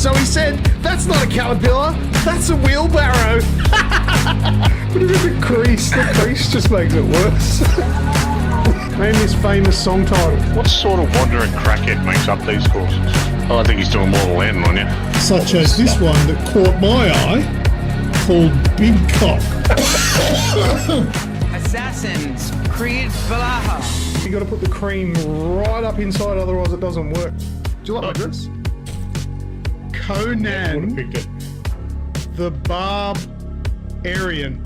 So he said, that's not a caterpillar, that's a wheelbarrow. But look at the crease just makes it worse. Name this famous song title. What sort of wandering crackhead makes up these courses? Oh, I think he's doing more than landing on you. Such as this one that caught my eye, called Big Cock. Assassins, Creed Balaha. You got to put the cream right up inside, otherwise it doesn't work. Do you like my dress? Conan the Barbarian.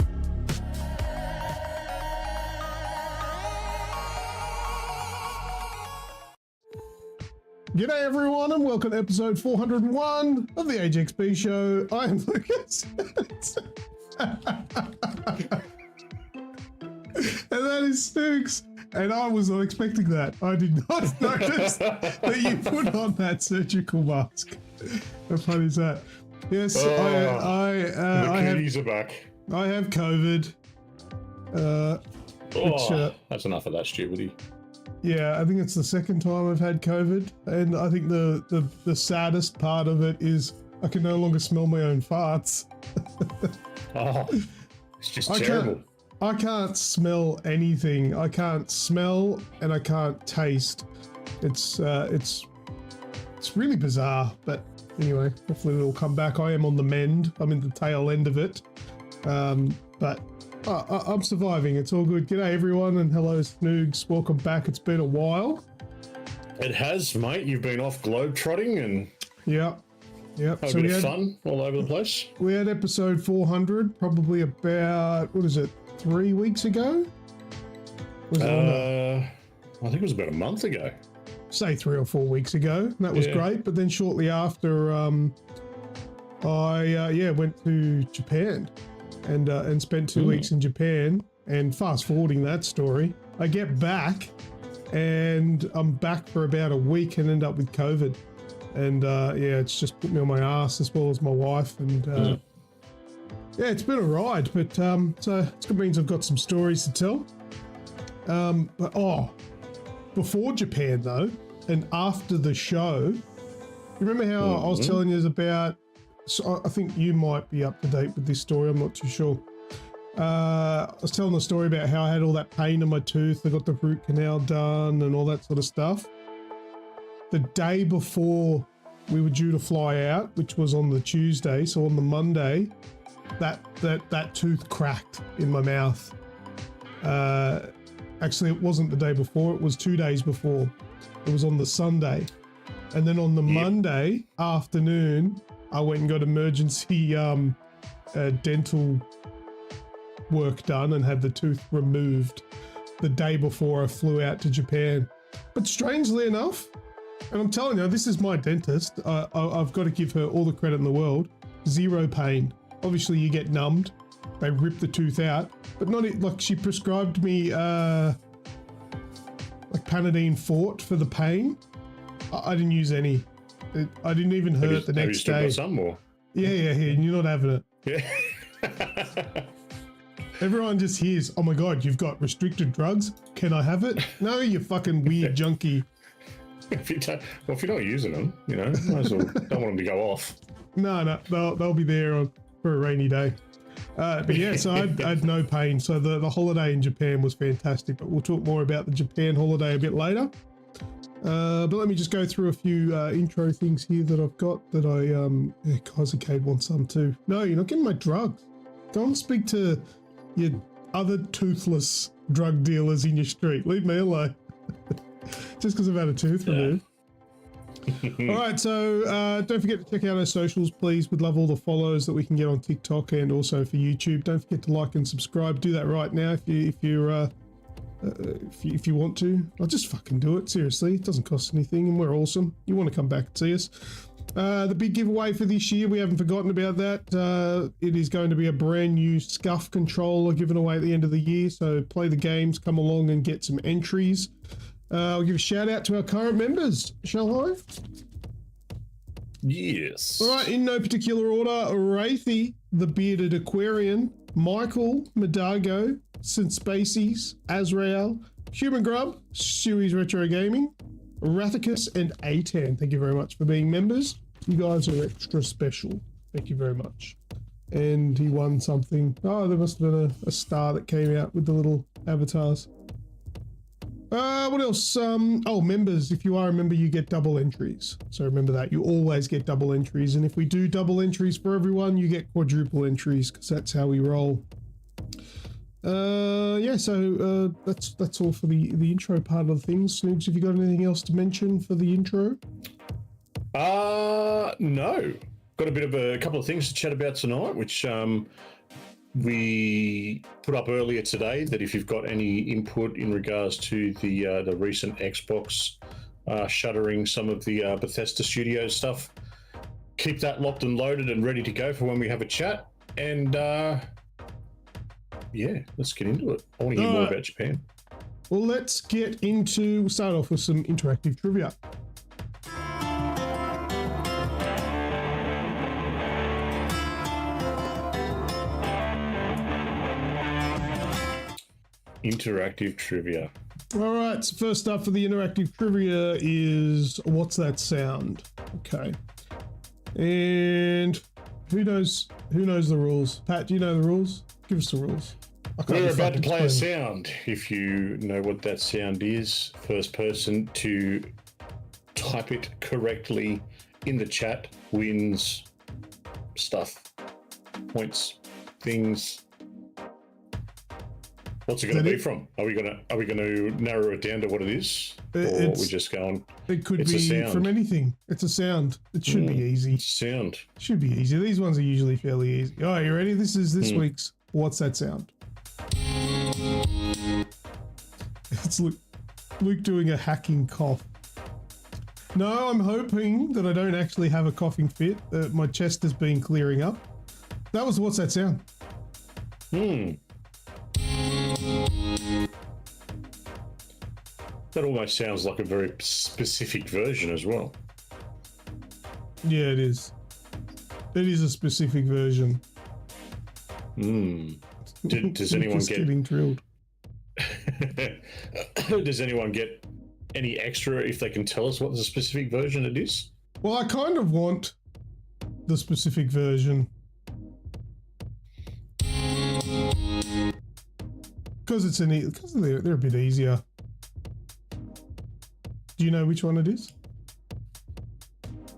G'day everyone and welcome to episode 401 of the AGExp Show. I am Lucas. And that is Snoogs. And I was not expecting that. I did not notice that you put on that surgical mask. How funny is that? Yes, the kitties are back. I have COVID. That's enough of that stupidity. Yeah, I think it's the second time I've had COVID, and I think the saddest part of it is I can no longer smell my own farts. Oh, it's just terrible. I can't smell anything. I can't smell and I can't taste. It's really bizarre, but anyway, hopefully it'll come back. I am on the mend. I'm in the tail end of it, but I'm surviving. It's all good. G'day everyone, and hello Snoogs. Welcome back. It's been a while. It has, mate. You've been off globe-trotting and Yep. had a bit of fun all over the place. We had episode 400 probably about, 3 weeks ago? Was it I think it was about a month ago. Say 3 or 4 weeks ago. That was great. But then shortly after, I went to Japan and spent 2 weeks in Japan. And fast forwarding that story, I get back and I'm back for about a week and end up with COVID. And it's just put me on my ass as well as my wife. And it's been a ride, but so it means I've got some stories to tell. Before Japan though, and after the show, you remember how I was telling you about? So I think you might be up to date with this story. I'm not too sure. I was telling the story about how I had all that pain in my tooth. I got the root canal done and all that sort of stuff. The day before we were due to fly out, which was on the Tuesday, so on the Monday, that tooth cracked in my mouth. Actually, it wasn't the day before. It was 2 days before. It was on the Sunday. And then on the Monday afternoon, I went and got emergency dental work done and had the tooth removed the day before I flew out to Japan. But strangely enough, and I'm telling you, this is my dentist. I've got to give her all the credit in the world. Zero pain. Obviously, you get numbed. They rip the tooth out, but not like she prescribed me like Panadine Fort for the pain. I didn't use any. I didn't even hurt the next day. Got some more? Yeah, and you're not having it. Yeah. Everyone just hears, oh my God, you've got restricted drugs. Can I have it? No, you fucking weird junkie. If you're not using them, might as well, don't want them to go off. No, they'll be there for a rainy day. But yeah, so I had no pain. So the holiday in Japan was fantastic, but we'll talk more about the Japan holiday a bit later. But let me just go through a few intro things here that I've got that Kazucade wants some too. No, you're not getting my drugs. Go and speak to your other toothless drug dealers in your street. Leave me alone. Just because I've had a tooth removed. All right, so don't forget to check out our socials, please. We'd love all the follows that we can get on TikTok and also for YouTube. Don't forget to like and subscribe. Do that right now if you want to. I'll just fucking do it. Seriously, it doesn't cost anything, and we're awesome. You want to come back and see us? The big giveaway for this year, we haven't forgotten about that. It is going to be a brand new Scuff controller given away at the end of the year. So play the games, come along and get some entries. I'll give a shout out to our current members, shall I? Yes. All right, in no particular order, Wraithy, the Bearded Aquarian, Michael, Madago, St. Spacies, Azrael, Human Grub, Stewie's Retro Gaming, Rathicus, and A10. Thank you very much for being members. You guys are extra special. Thank you very much. And he won something. Oh, there must have been a star that came out with the little avatars. What else? Oh, members. If you are a member, you get double entries. So remember that. You always get double entries. And if we do double entries for everyone, you get quadruple entries because that's how we roll. Yeah, so that's all for the intro part of things. Snoogs, have you got anything else to mention for the intro? No. Got a couple of things to chat about tonight, which we put up earlier today, that if you've got any input in regards to the recent Xbox shuttering some of the Bethesda Studios stuff, keep that locked and loaded and ready to go for when we have a chat. And yeah, let's get into it. I want to hear more about Japan. Well, let's start off with some interactive trivia. Interactive trivia. All right, so first up for the interactive trivia is what's that sound? Okay. And who knows the rules? Pat, do you know the rules? Give us the rules. We're about to play a sound. If you know what that sound is, first person to type it correctly in the chat wins stuff, points, things. What's it going to be from? Are we going to narrow it down to what it is, or we're just going? It could be from anything. It's a sound. It should be easy. Sound should be easy. These ones are usually fairly easy. All right, you ready? This is this week's What's That Sound? It's Luke doing a hacking cough. No, I'm hoping that I don't actually have a coughing fit. My chest has been clearing up. That was What's That Sound? That almost sounds like a very specific version as well. Yeah, it is. It is a specific version. Does anyone get getting drilled? Does anyone get any extra if they can tell us what the specific version it is? Well, I kind of want the specific version. Because they're a bit easier. Do you know which one it is?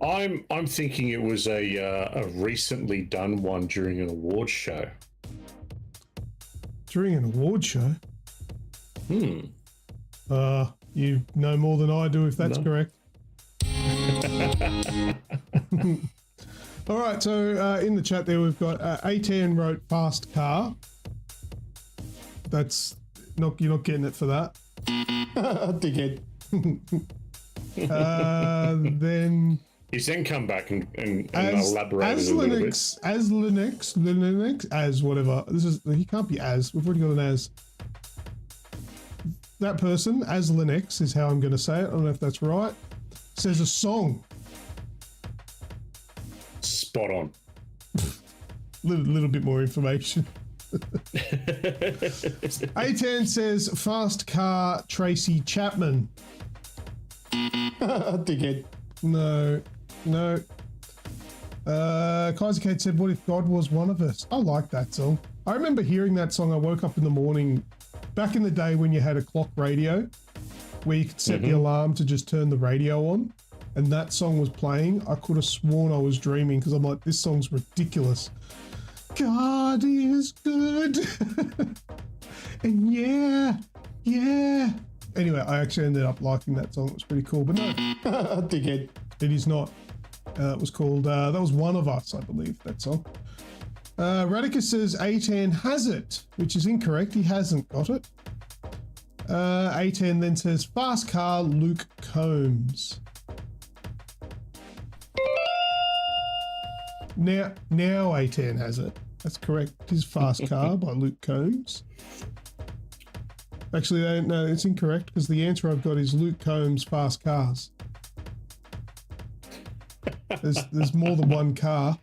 I'm thinking it was a recently done one during an award show. During an award show? You know more than I do if that's correct. All right, so in the chat there we've got A10 wrote fast car. That's you're not getting it for that. Dickhead. Then he's then come back and elaborated a little bit. As whatever. He can't be as. We've already got an as. That person, as Linux is how I'm going to say it. I don't know if that's right. Says a song. Spot on. Little bit more information. A10 says fast car Tracy Chapman. Dickhead. No. Kaiser Kate said, what if God was one of us? I like that song. I remember hearing that song. I woke up in the morning back in the day when you had a clock radio where you could set the alarm to just turn the radio on, and that song was playing. I could have sworn I was dreaming because I'm like, this song's ridiculous. God is good. And yeah. Anyway, I actually ended up liking that song. It was pretty cool, but no, dickhead. It is not. It was called, that was One of Us, I believe, that song. Radicus says A10 has it, which is incorrect. He hasn't got it. A10 then says fast car Luke Combs. Now A10 has it. That's correct. It is Fast Car by Luke Combs. Actually, no, it's incorrect because the answer I've got is Luke Combs Fast Cars. There's more than one car.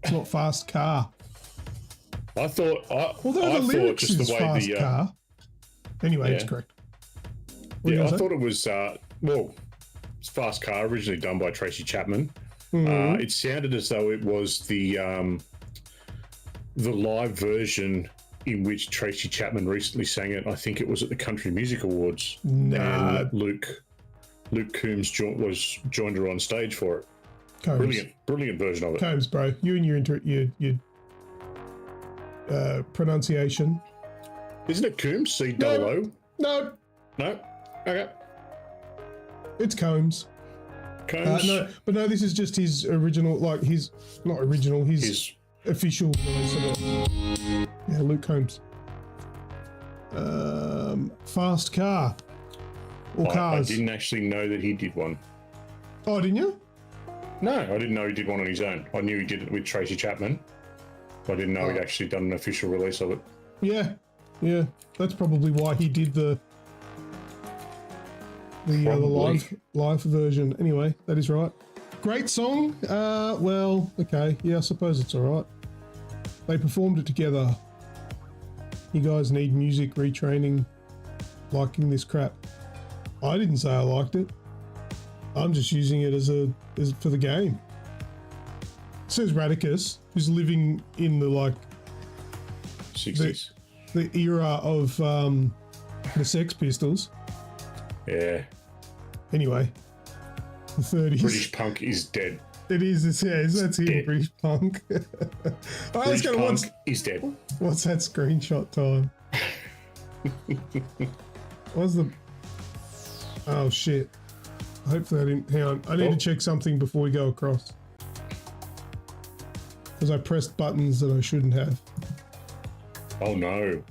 It's not Fast Car. I thought. Although the lyrics is Fast Car. Anyway, it's correct. I thought it was it's Fast Car, originally done by Tracy Chapman. It sounded as though it was the live version in which Tracy Chapman recently sang it. I think it was at the Country Music Awards. Nah. And Luke Combs joined her on stage for it. Combs. Brilliant version of it. Combs, bro. You and your pronunciation. Isn't it Combs? C-O-O? No, No? Okay. it's Combs. Combs? No, this is just his original, like his, not original, his official release of it. Yeah, Luke Combs. Fast Car. Or I Cars. didn't actually know that he did one. Oh, didn't you? No, I didn't know he did one on his own. I knew he did it with Tracy Chapman. I didn't know he'd actually done an official release of it. Yeah. That's probably why he did the live version. Anyway, that is right. Great song. Well, okay. Yeah, I suppose it's all right. They performed it together. You guys need music retraining. Liking this crap. I didn't say I liked it. I'm just using it as for the game. It says Radicus, who's living in the 60s. the era of the Sex Pistols. Yeah. Anyway, the 30s. British punk is dead. It is. That's him. Dead. British punk. All right, let's British go to punk is dead. what's that screenshot time? What's the? Oh shit! Hopefully I didn't. Hang on. I need to check something before we go across. Because I pressed buttons that I shouldn't have. Oh no.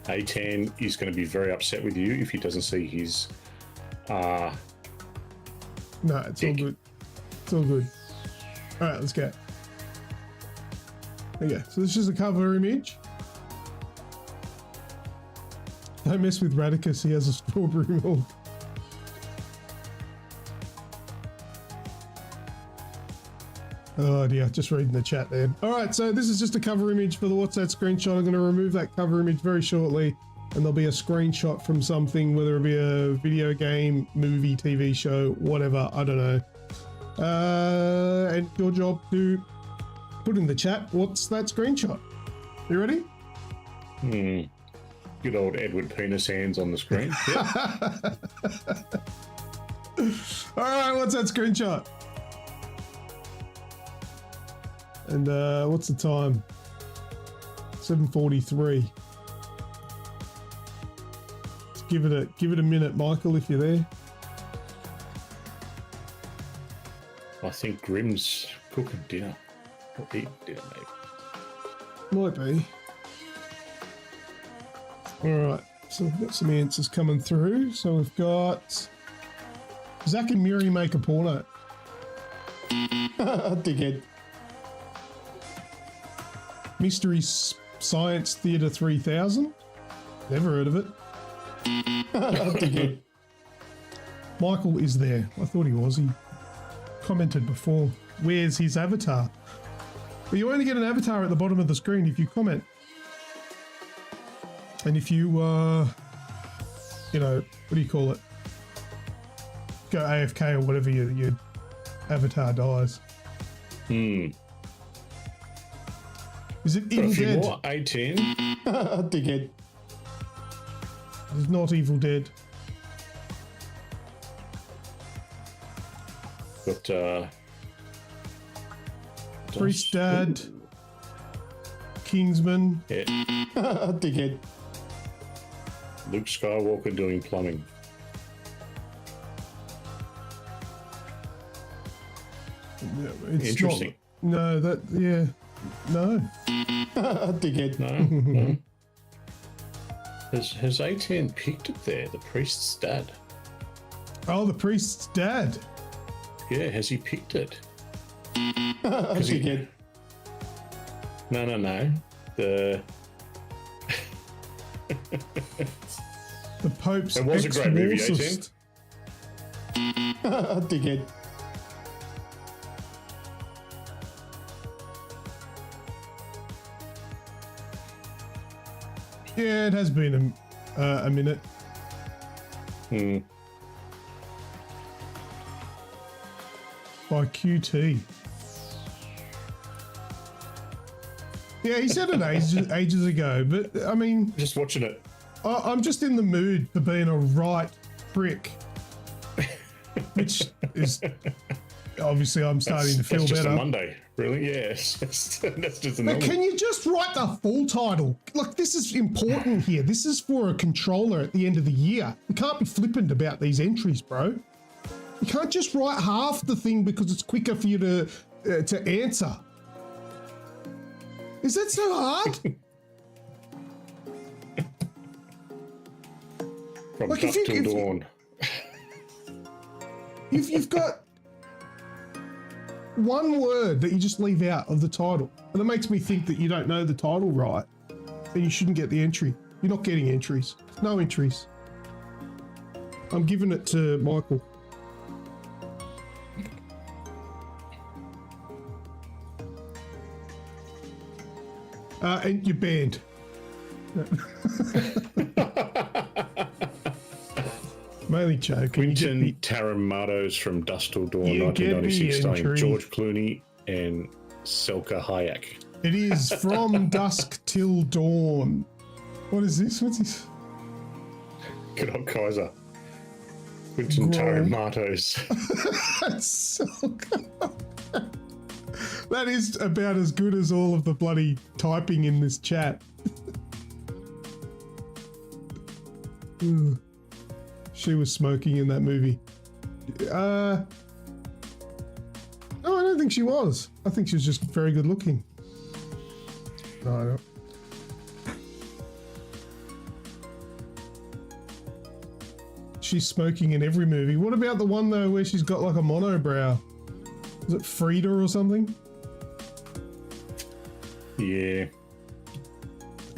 A10 is going to be very upset with you if he doesn't see his. No, it's dick. all good. It's all good. All right, let's go. Okay, so this is a cover image. Don't mess with Radicus. He has a strawberry milk. Oh dear, just reading the chat there. All right, so this is just a cover image for the What's That screenshot. I'm going to remove that cover image very shortly, and there'll be a screenshot from something, whether it be a video game, movie, TV show, whatever, I don't know. And your job to put in the chat, what's that screenshot? You ready? Good old Edward Penis hands on the screen. Yep. All right, what's that screenshot? And what's the time? 7:43. Let's give it a minute, Michael, if you're there. I think Grim's cooking dinner. Or eating dinner, maybe. Might be. All right, so we've got some answers coming through. So we've got Zach and Miri make a porno. Dickhead. Mystery Science Theatre 3000. Never heard of it. Dickhead. Michael is there. I thought he was. He commented before. Where's his avatar? Well, you only get an avatar at the bottom of the screen if you comment. And if you, what do you call it? Go AFK or whatever, your avatar dies. Is it Evil A few Dead? more. 18. Dickhead. It's not Evil Dead. But, Priest Dad. Kingsman. Yeah. Dickhead. Luke Skywalker doing plumbing. Yeah, it's Interesting. Not, no, no. Dickhead. No. Has A10 picked it there? The priest's dad. Oh, the priest's dad. Yeah, has he picked it? Dickhead. No. The The Pope's It was a great movie, exorcist. Dickhead. Yeah, it has been a minute. by QT. Yeah, he said it ages ago, but I mean, Just watching it. I'm just in the mood for being a right prick, which is obviously I'm starting to feel That's just better. a Monday, really? Yes, that's just a But normal. can you just write the full title? Look, this is important here. This is for a controller at the end of the year. You can't be flippant about these entries, bro. You can't just write half the thing because it's quicker for you to answer. Is that so hard? From like, dusk till dawn. You've got one word that you just leave out of the title. And it makes me think that you don't know the title right. And you shouldn't get the entry. You're not getting entries. No entries. I'm giving it to Michael. And you're banned. I'm only joking. Quentin Taramatos from Dusk Till Dawn, You get the 1996, starring entry. George Clooney and Selka Hayek. It is From Dusk Till Dawn. What is this? What's this? Good old Kaiser. Quentin Grown. Taramatos. That's so good. That is about as good as all of the bloody typing in this chat. She was smoking in that movie. No, I don't think she was. I think she was just very good looking. No, I don't. She's smoking in every movie. What about the one though where she's got like a monobrow? Is it Frida or something? Yeah.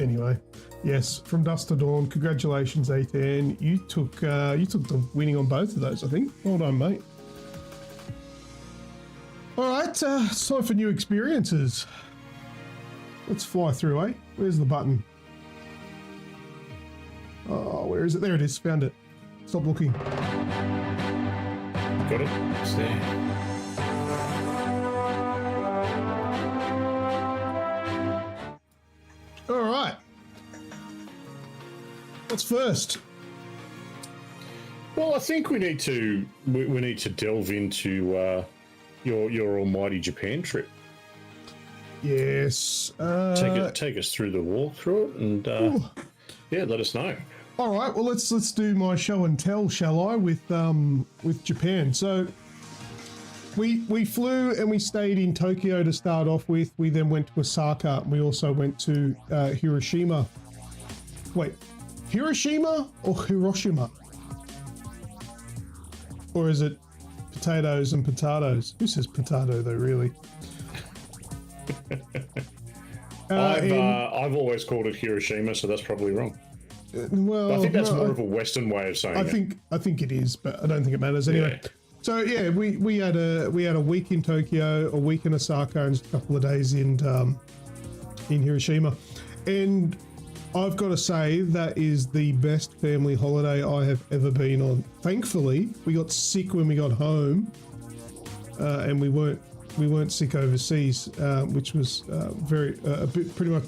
Anyway, yes, From Dusk to Dawn. Congratulations, A10. You took the winning on both of those, I think. Well done, mate. All right, it's time for new experiences. Let's fly through, eh? Where's the button? Oh, where is it? There it is. Found it. Stop looking. Got it? It's there. All right. What's first? Well, I think we need to delve into your almighty Japan trip. Yes. Take us through the walkthrough and yeah, let us know. All right. Well, let's do my show and tell, shall I? With Japan. So we flew and we stayed in Tokyo to start off with. We then went to Osaka. And we also went to Hiroshima. Wait, Hiroshima or Hiroshima? Or is it potatoes and potatoes? Who says potato though? Really? I've always called it Hiroshima, so that's probably wrong. Well, I think that's no, more of a Western way of saying it. I think it is, but I don't think it matters anyway. Yeah. So yeah, we had a week in Tokyo, a week in Osaka, and just a couple of days in Hiroshima, and I've got to say that is the best family holiday I have ever been on. Thankfully, we got sick when we got home, and we weren't sick overseas, which was pretty much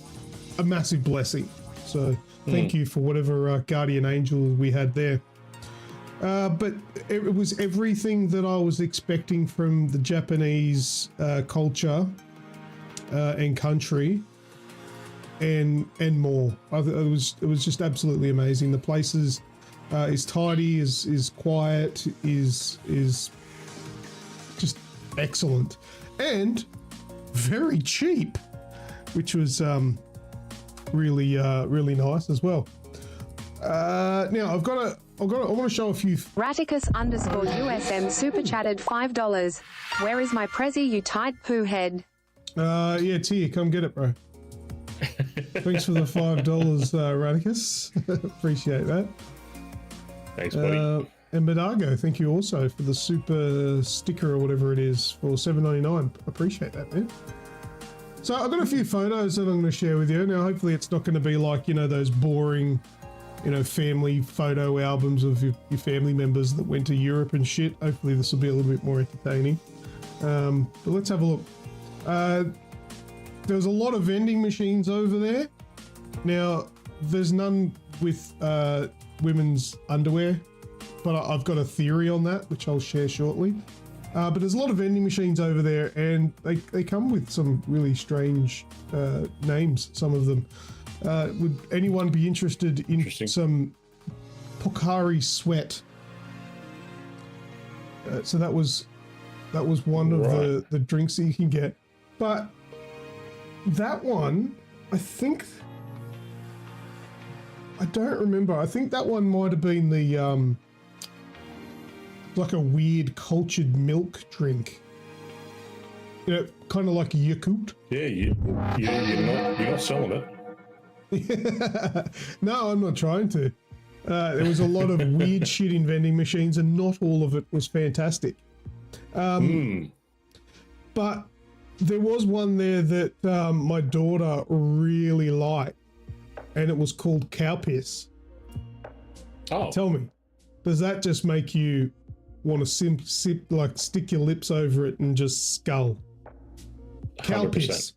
a massive blessing. So thank you for whatever guardian angel we had there. But it was everything that I was expecting from the Japanese culture and country, and more. It was just absolutely amazing. The place is tidy, is quiet, is just excellent, and very cheap, which was really nice as well. Now I want to show a few. Raticus_USM super chatted $5. Where is my Prezi, you tight poo head? Yeah, Tia, come get it, bro. Thanks for the $5, Raticus. Appreciate that. Thanks, buddy. And Medargo, thank you also for the super sticker or whatever it is for $7.99. Appreciate that, man. So I've got a few photos that I'm going to share with you. Now, hopefully it's not going to be like, those boring, family photo albums of your family members that went to Europe and shit. Hopefully this will be a little bit more entertaining. But let's have a look. There's a lot of vending machines over there. Now, there's none with women's underwear, but I've got a theory on that, which I'll share shortly. But there's a lot of vending machines over there, and they come with some really strange names, some of them. Would anyone be interested in some Pocari Sweat? So that was one of the drinks that you can get. But that one, I don't remember. I think that one might have been the like a weird cultured milk drink. You know, kind of like Yakult. Yeah, you're not selling it. No, I'm not trying to. There was a lot of weird shit in vending machines, and not all of it was fantastic. But there was one there that my daughter really liked, and it was called cow piss. Oh. Tell me, does that just make you want to sip, like stick your lips over it and just scull? Cow 100%. piss.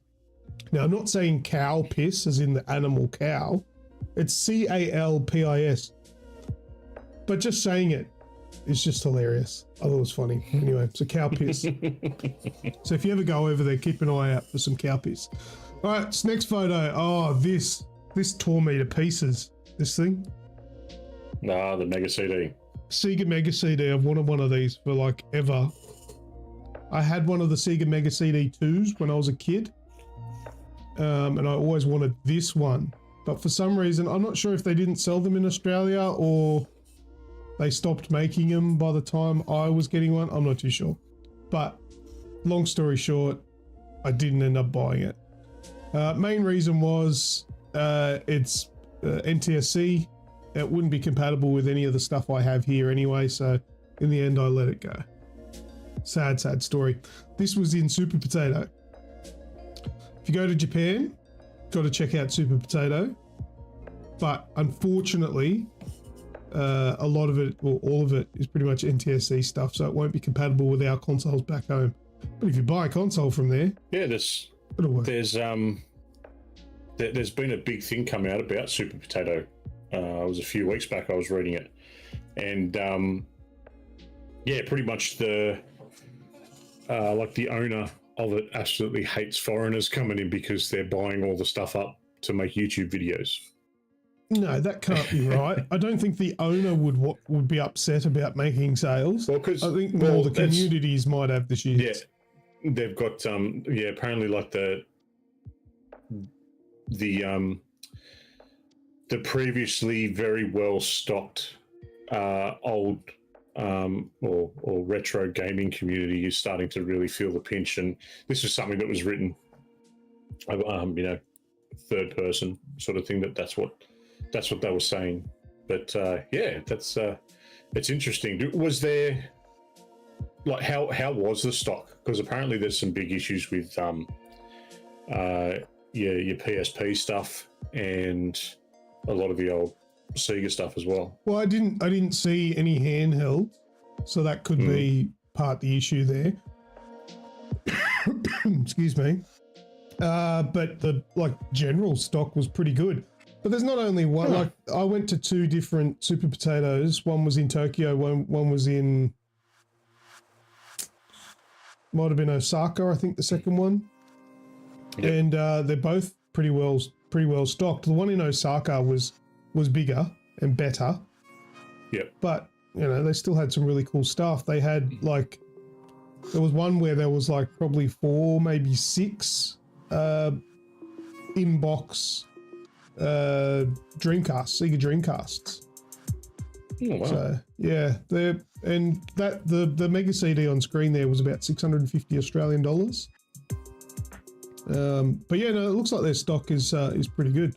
Now, I'm not saying cow piss as in the animal cow. It's CALPIS. But just saying it is just hilarious. I thought it was funny. Anyway, so cow piss. So if you ever go over there, keep an eye out for some cow piss. All right, this next photo. Oh, this tore me to pieces. This thing. Nah, the Mega CD. Sega Mega CD. I've wanted one of these for like ever. I had one of the Sega Mega CD 2s when I was a kid. And I always wanted this one. But for some reason, I'm not sure if they didn't sell them in Australia or they stopped making them by the time I was getting one. I'm not too sure. But long story short, I didn't end up buying it. Main reason was it's NTSC. It wouldn't be compatible with any of the stuff I have here anyway. So in the end, I let it go. Sad, sad story. This was in Super Potato. If you go to Japan, got to check out Super Potato. But unfortunately, a lot of it, or all of it, is pretty much NTSC stuff, so it won't be compatible with our consoles back home. But if you buy a console from there, yeah, it'll work. There's been a big thing come out about Super Potato. It was a few weeks back I was reading it, and yeah, pretty much the owner of it absolutely hates foreigners coming in because they're buying all the stuff up to make YouTube videos. No, that can't be right. I don't think the owner would be upset about making sales. Well, I think more the communities might have the shit. Yeah, they've got apparently like the previously very well stocked old or retro gaming community is starting to really feel the pinch, and this was something that was written, third person sort of thing. That's what they were saying. But yeah, that's it's interesting. Was there like how was the stock? Because apparently there's some big issues with your PSP stuff and a lot of the old Sega stuff as well. Well, I didn't see any handheld, so that could be part the issue there. Excuse me. But the general stock was pretty good. But there's not only one. Like I went to 2 different Super Potatoes. One was in Tokyo. One was in, might have been Osaka, I think, the second one. Yep. And they're both pretty well stocked. The one in Osaka was bigger and better. Yep. But they still had some really cool stuff. They had there was one where there was probably 4, maybe 6 inbox Sega Dreamcasts. Oh, wow. So yeah, the Mega CD on screen there was about 650 Australian dollars. But yeah, no, it looks like their stock is pretty good.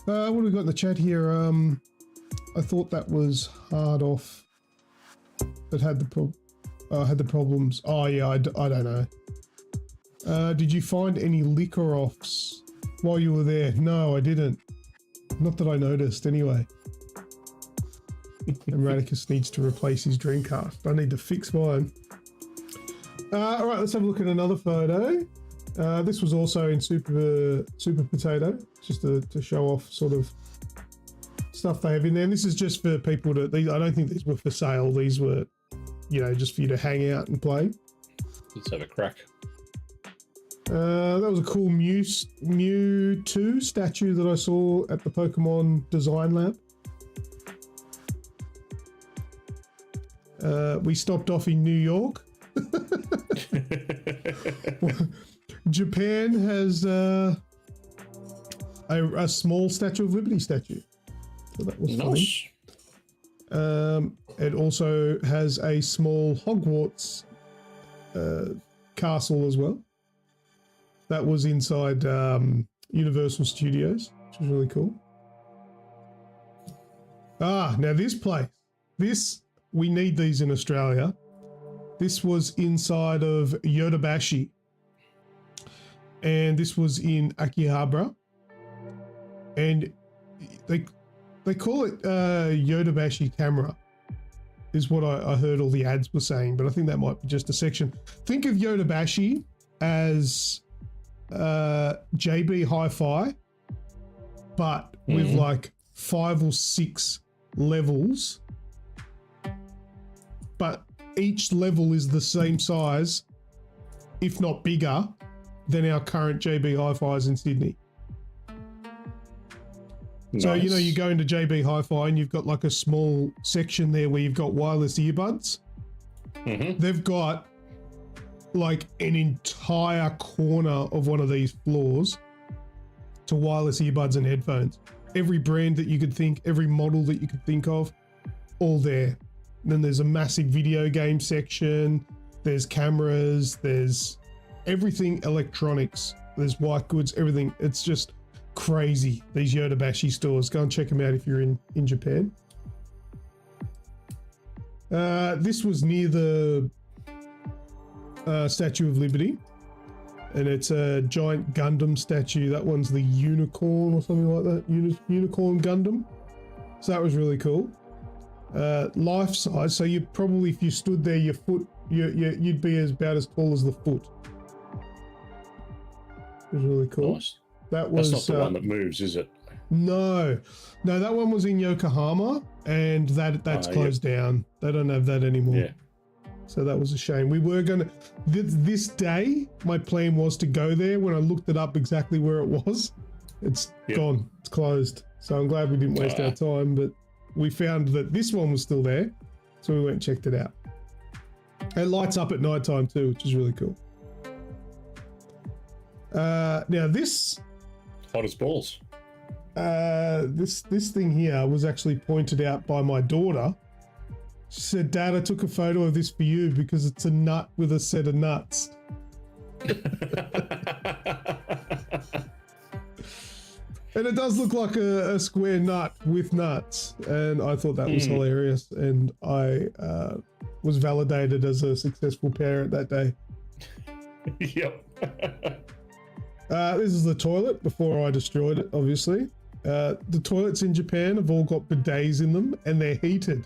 What have we got in the chat here? I thought that was hard off. That had the problems. Oh yeah, I don't know. Did you find any liquor offs while you were there? No, I didn't. Not that I noticed, anyway. And Radicus needs to replace his Dreamcast. I need to fix mine. All right, let's have a look at another photo. This was also in Super Potato, just to show off sort of stuff they have in there. And this is just for people to. I don't think these were for sale. These were, just for you to hang out and play. Let's have a crack. That was a cool Mewtwo statue that I saw at the Pokemon Design Lab. We stopped off in New York. Japan has a small Statue of Liberty statue. So that was nice. Fun. It also has a small Hogwarts castle as well. That was inside Universal Studios, which was really cool. Now this place. We need these in Australia. This was inside of Yodobashi. And this was in Akihabara. And they call it Yodobashi camera, is what I heard all the ads were saying, but I think that might be just a section. Think of Yodobashi as JB Hi-Fi, but with like 5 or 6 levels, but each level is the same size, if not bigger, than our current JB Hi-Fis in Sydney. Nice. So, you go into JB Hi-Fi and you've got like a small section there where you've got wireless earbuds. They've got like an entire corner of one of these floors to wireless earbuds and headphones. Every brand that you could think, every model that you could think of, all there. And then there's a massive video game section. There's cameras. There's everything electronics. There's white goods, everything. It's just crazy, these Yodobashi stores. Go and check them out if you're in Japan. This was near the Statue of Liberty, and it's a giant Gundam statue. That one's the unicorn or something like that. Unicorn Gundam. So that was really cool. Life size. So you probably, if you stood there, your foot, you'd be about as tall as the foot. It was really cool. Nice. That was That's not the one that moves, is it? No, that one was in Yokohama, and that's closed down. They don't have that anymore. Yeah. So that was a shame. We were gonna this day. My plan was to go there. When I looked it up exactly where it was, it's gone. It's closed. So I'm glad we didn't waste our time. But we found that this one was still there, so we went and checked it out. It lights up at night time too, which is really cool. Now this. Hot as balls. This thing here was actually pointed out by my daughter. She said, "Dad, I took a photo of this for you because it's a nut with a set of nuts." And it does look like a square nut with nuts, and I thought that was hilarious, and I was validated as a successful parent that day. Yep. This is the toilet before I destroyed it, obviously. The toilets in Japan have all got bidets in them, and they're heated.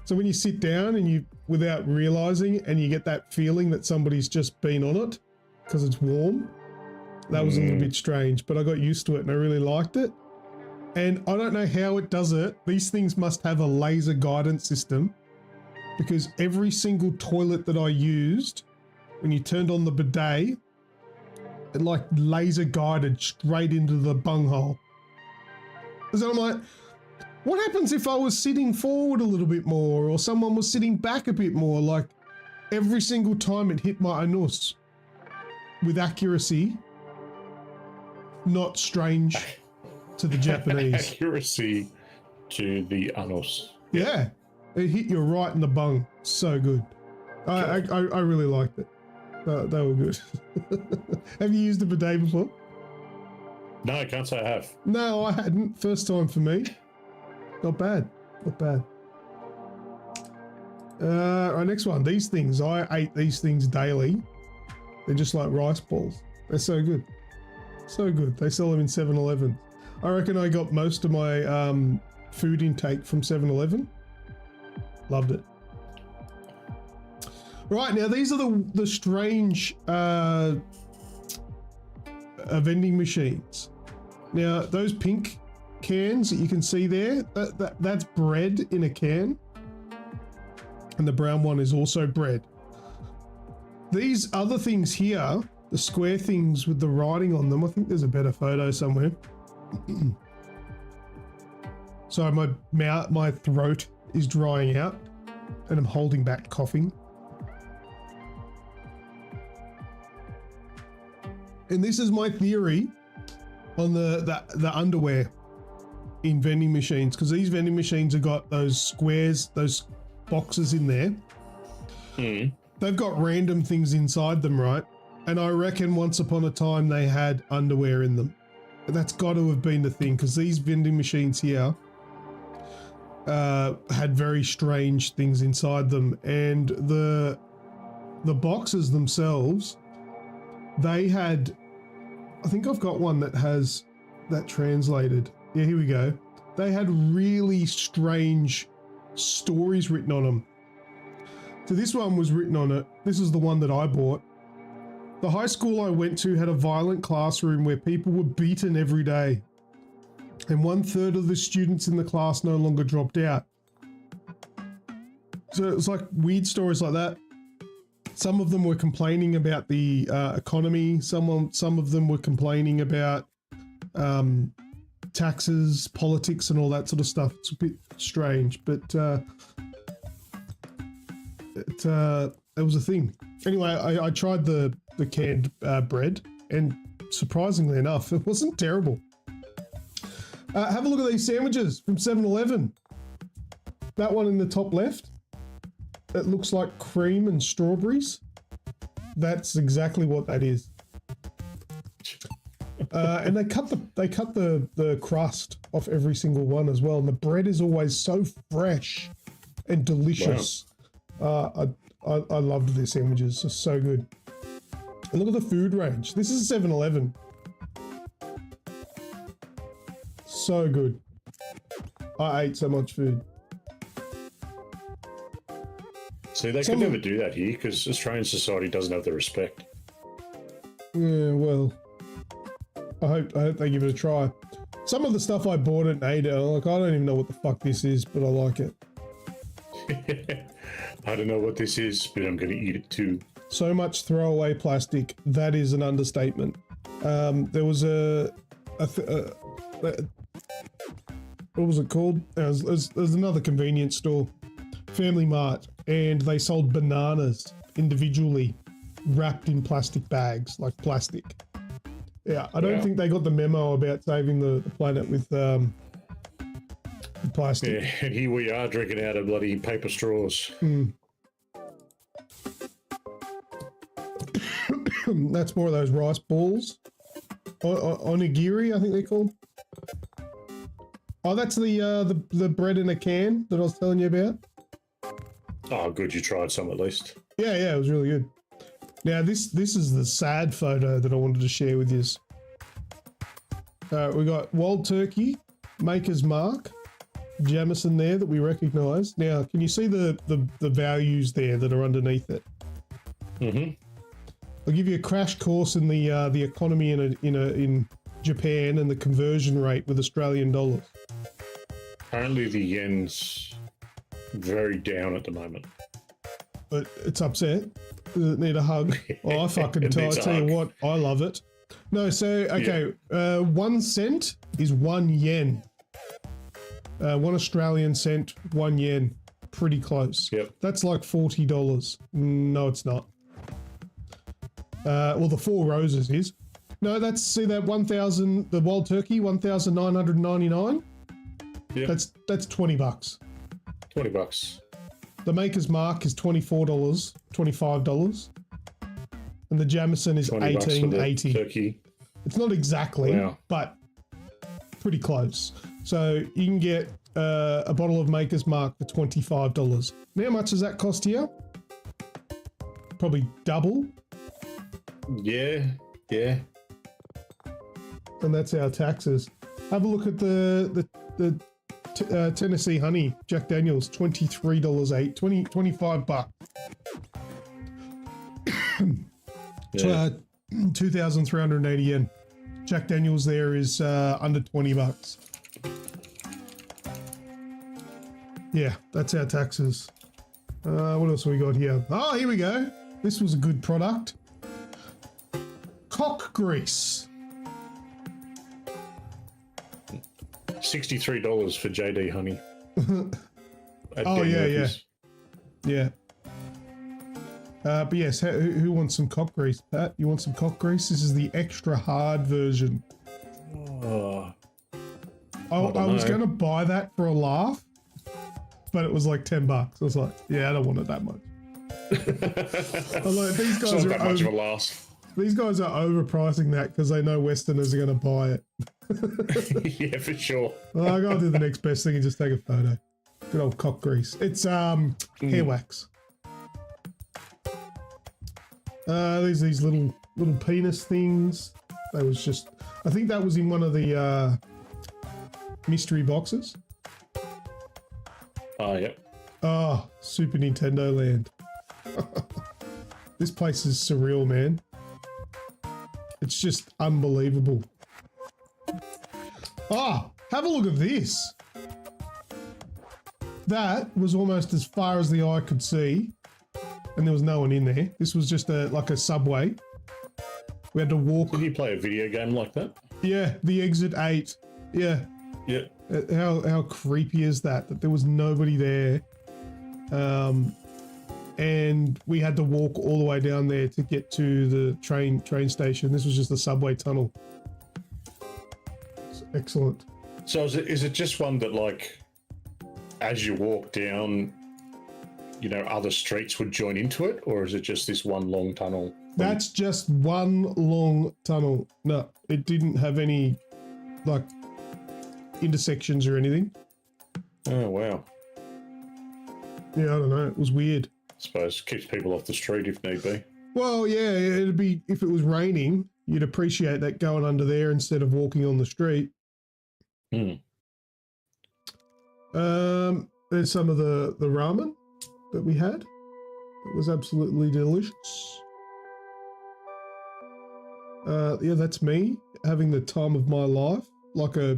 So when you sit down and you, without realizing, and you get that feeling that somebody's just been on it because it's warm, that was a little bit strange, but I got used to it and I really liked it. And I don't know how it does it. These things must have a laser guidance system, because every single toilet that I used, when you turned on the bidet, it like laser guided straight into the bunghole. So I'm like, what happens if I was sitting forward a little bit more, or someone was sitting back a bit more? Like every single time it hit my anus with accuracy, not strange to the Japanese. Accuracy to the anus. Yeah, it hit you right in the bung. So good. I really liked it. They were good. Have you used a bidet before? No, I can't say I have. No, I hadn't. First time for me. Not bad. Not bad. Our next one. These things. I ate these things daily. They're just like rice balls. They're so good. So good. They sell them in 7-Eleven. I reckon I got most of my food intake from 7-Eleven. Loved it. Right, now these are the strange vending machines. Now, those pink cans that you can see there, that's bread in a can. And the brown one is also bread. These other things here, the square things with the writing on them, I think there's a better photo somewhere. Sorry, my throat is drying out and I'm holding back coughing. And this is my theory on the underwear in vending machines, because these vending machines have got those squares, those boxes in there. They've got random things inside them, right? And I reckon once upon a time they had underwear in them. That's got to have been the thing, because these vending machines here had very strange things inside them, and the boxes themselves, they had, I think I've got one that has that translated. Yeah, here we go. They had really strange stories written on them. So this one was written on it. This is the one that I bought. The high school I went to had a violent classroom where people were beaten every day. And 1/3 of the students in the class no longer dropped out. So it was like weird stories like that. Some of them were complaining about the economy. Some of them were complaining about taxes, politics, and all that sort of stuff. It's a bit strange, but it was a thing. Anyway, I tried the canned bread, and surprisingly enough, it wasn't terrible. Have a look at these sandwiches from 7-Eleven. That one in the top left. It looks like cream and strawberries. That's exactly what that is. And they cut the crust off every single one as well. And the bread is always so fresh and delicious. Wow. I loved their sandwiches. They're so good. And look at the food range. This is 7-Eleven. So good. I ate so much food. See, they could never do that here because Australian society doesn't have the respect. Yeah, well, I hope they give it a try. Some of the stuff I bought and ate, I don't even know what the fuck this is, but I like it. I don't know what this is, but I'm going to eat it too. So much throwaway plastic. That is an understatement. There was what was it called? There's another convenience store, Family Mart, and they sold bananas individually wrapped in plastic bags, like plastic. Yeah, I don't think they got the memo about saving the planet with plastic. Yeah, and here we are drinking out of bloody paper straws. That's more of those rice balls. Onigiri, I think they're called. Oh, that's the bread in a can that I was telling you about. Oh, good, you tried some at least. Yeah, it was really good. Now, this is the sad photo that I wanted to share with you. We got Wild Turkey, Maker's Mark, Jamison there that we recognise. Now, can you see the values there that are underneath it? Mm-hmm. I'll give you a crash course in the economy in Japan and the conversion rate with Australian dollars. Apparently, the yen's very down at the moment. But it's upset. Does it need a hug? Oh, I fucking tell you what, I love it. No, so, okay, 1 cent is 1 yen. 1 Australian cent, 1 yen. Pretty close. Yep. That's like $40. No, it's not. Well, the Four Roses is. No, see that 1,000, the Wild Turkey, 1,999? Yep. That's $20. $20. The Maker's Mark is $24, $25. And the Jamison is $18.80. Turkey. It's not exactly, but pretty close. So you can get a bottle of Maker's Mark for $25. Now, how much does that cost here? Probably double. Yeah. And that's our taxes. Have a look at the Tennessee Honey, Jack Daniels, $23.08, $25. Yeah. 2,380 yen. Jack Daniels there is under $20. Yeah, that's our taxes. What else have we got here? Oh, here we go. This was a good product. Cock grease. $63 for JD honey. Oh, yeah. Yeah. But yes, who wants some cock grease, Pat? You want some cock grease? This is the extra hard version. Oh, I was going to buy that for a laugh, but it was like $10. I was like, yeah, I don't want it that much. I'm like, these guys it's not are that much of a loss. These guys are overpricing that because they know Westerners are going to buy it. Yeah, for sure. Well, I gotta do the next best thing and just take a photo. Good old cock grease. It's hair wax. There's these little penis things. That was just, I think that was in one of the mystery boxes. Oh, yep. Oh, Super Nintendo Land. This place is surreal, man. It's just unbelievable. Ah, have a look at this. That was almost as far as the eye could see, and there was no one in there. This was just like a subway. We had to walk. Did you play a video game like that? Yeah, the Exit 8. Yeah. Yeah. How creepy is that? That there was nobody there, and we had to walk all the way down there to get to the train station. This was just a subway tunnel. It's excellent. So is it just one that, like, as you walk down, you know, other streets would join into it, or is it just this one long tunnel? That's just one long tunnel. No, it didn't have any like intersections or anything. Oh wow. Yeah, I don't know. It was weird. I suppose keeps people off the street if need be. Well, yeah, it'd be if it was raining, you'd appreciate that going under there instead of walking on the street. There's some of the ramen that we had. It was absolutely delicious. Yeah, that's me having the time of my life, like a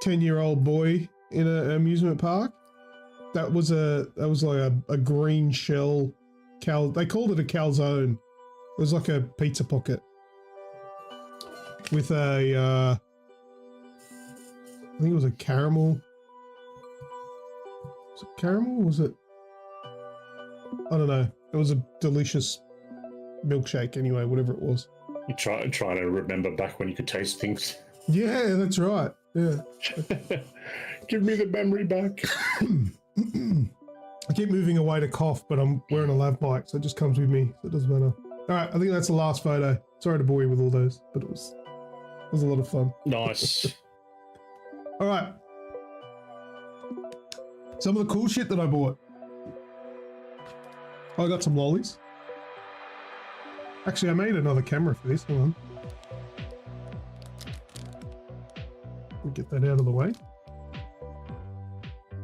10-year-old boy in an amusement park. That was like a green shell they called it a calzone. It was like a pizza pocket with a I think it was a caramel. Was it caramel? Was it? I don't know. It was a delicious milkshake anyway, whatever it was. You trying to remember back when you could taste things. Yeah, that's right. Yeah. Give me the memory back. I keep moving away to cough, but I'm wearing a lav mic, so it just comes with me, so it doesn't matter. All right, I think that's the last photo. Sorry to bore you with all those, but it was a lot of fun. Nice. All right. Some of the cool shit that I bought. I got some lollies. Actually, I made another camera for this. Hold on. We'll get that out of the way.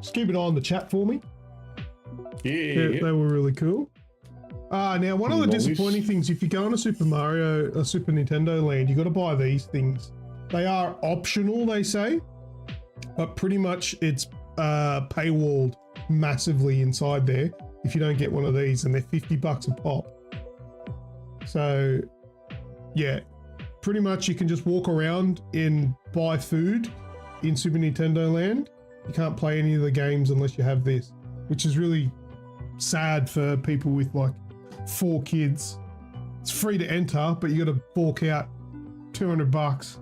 Just keep an eye on the chat for me. Yeah. They were really cool. Now, one of the disappointing things, if you go on a Super Nintendo Land, you got to buy these things. They are optional, they say, but pretty much it's paywalled massively inside there if you don't get one of these, and they're $50 a pop. So, yeah, pretty much you can just walk around and buy food in Super Nintendo Land. You can't play any of the games unless you have this, which is really sad for people with like 4 kids. It's free to enter, but you got to fork out $200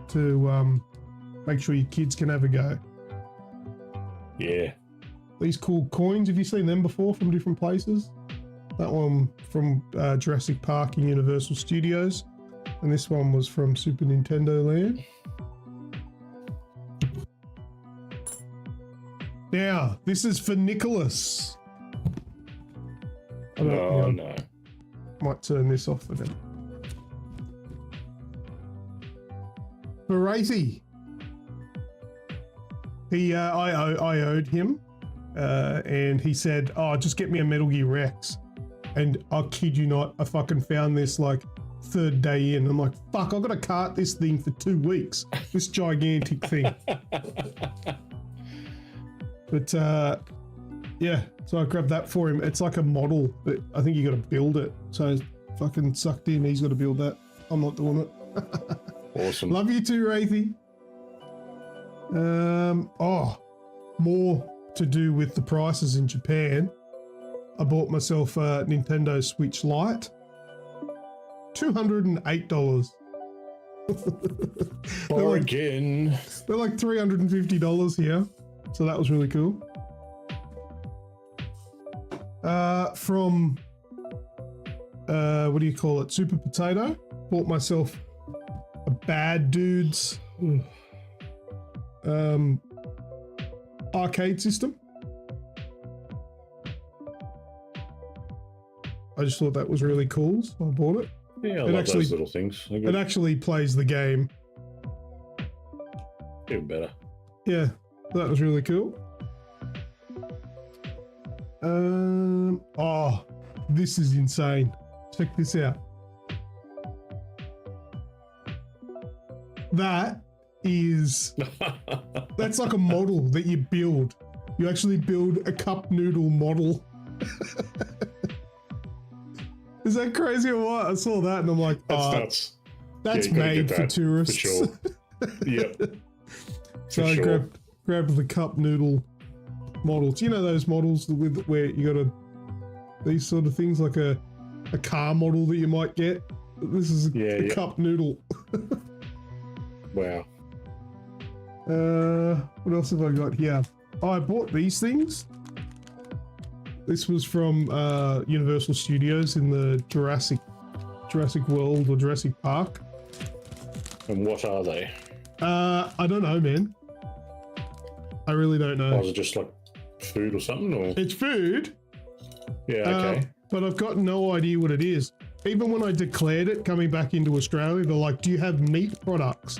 to make sure your kids can have a go. Yeah. These cool coins, have you seen them before from different places? That one from Jurassic Park and Universal Studios, and this one was from Super Nintendo Land. Now, this is for Nicholas. No. Might turn this off for them. For Racy. I owed him, and he said, "Oh, just get me a Metal Gear Rex." And I kid you not, I fucking found this like third day in. I'm like, fuck, I've got to cart this thing for 2 weeks. This gigantic thing. But yeah, so I grabbed that for him. It's like a model, but I think you got to build it. So fucking sucked in. He's got to build that. I'm not doing it. Awesome. Love you too, Wraithy. More to do with the prices in Japan. I bought myself a Nintendo Switch Lite. $208. Bargain. They're like $350 here. So that was really cool. From what do you call it? Super Potato. Bought myself a Bad Dudes arcade system. I just thought that was really cool, so I bought it. Yeah, I love those little things. It actually plays the game. Even better. Yeah, that was really cool. Oh, this is insane. Check this out. That's like a model that you build. You actually build a cup noodle model. Is that crazy or what? I saw that and I'm like, that's nuts. That's made for tourists. For sure. Yep. So I grabbed the cup noodle models. You know those models with where you got these sort of things, like a car model that you might get. This is a cup noodle. Wow. What else have I got here? Oh, I bought these things. This was from Universal Studios in the Jurassic World or Jurassic Park. And what are they? I don't know, man. I really don't know. Oh, is it just like food or something? Or it's food. Yeah, okay. But I've got no idea what it is. Even when I declared it coming back into Australia, they're like, do you have meat products?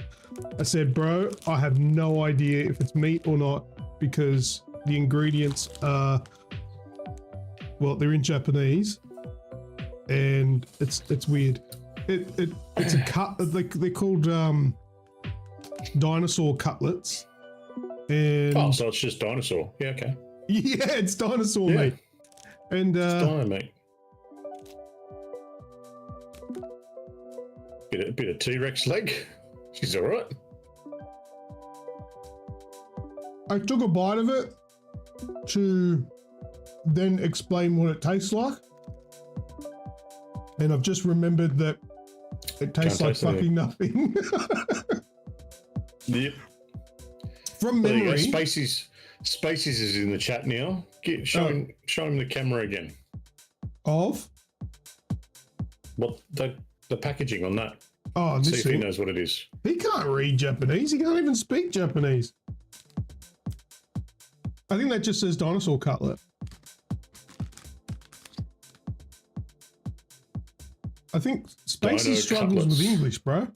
I said, bro, I have no idea if it's meat or not because the ingredients are, well, they're in Japanese and it's weird. It's a cut, they're called dinosaur cutlets. And so it's just dinosaur. Yeah, okay. Yeah, it's dinosaur meat. And it's dino meat. Bit of T-Rex leg. She's all right. I took a bite of it to then explain what it tastes like. And I've just remembered that it tastes like fucking nothing. Yep. From memory. There you go. Spaces is in the chat now. Show him the camera again. Of? What the packaging on that. Oh, see if he knows what it is. He can't read Japanese. He can't even speak Japanese. I think that just says dinosaur cutlet. I think Spacey struggles with English, bro.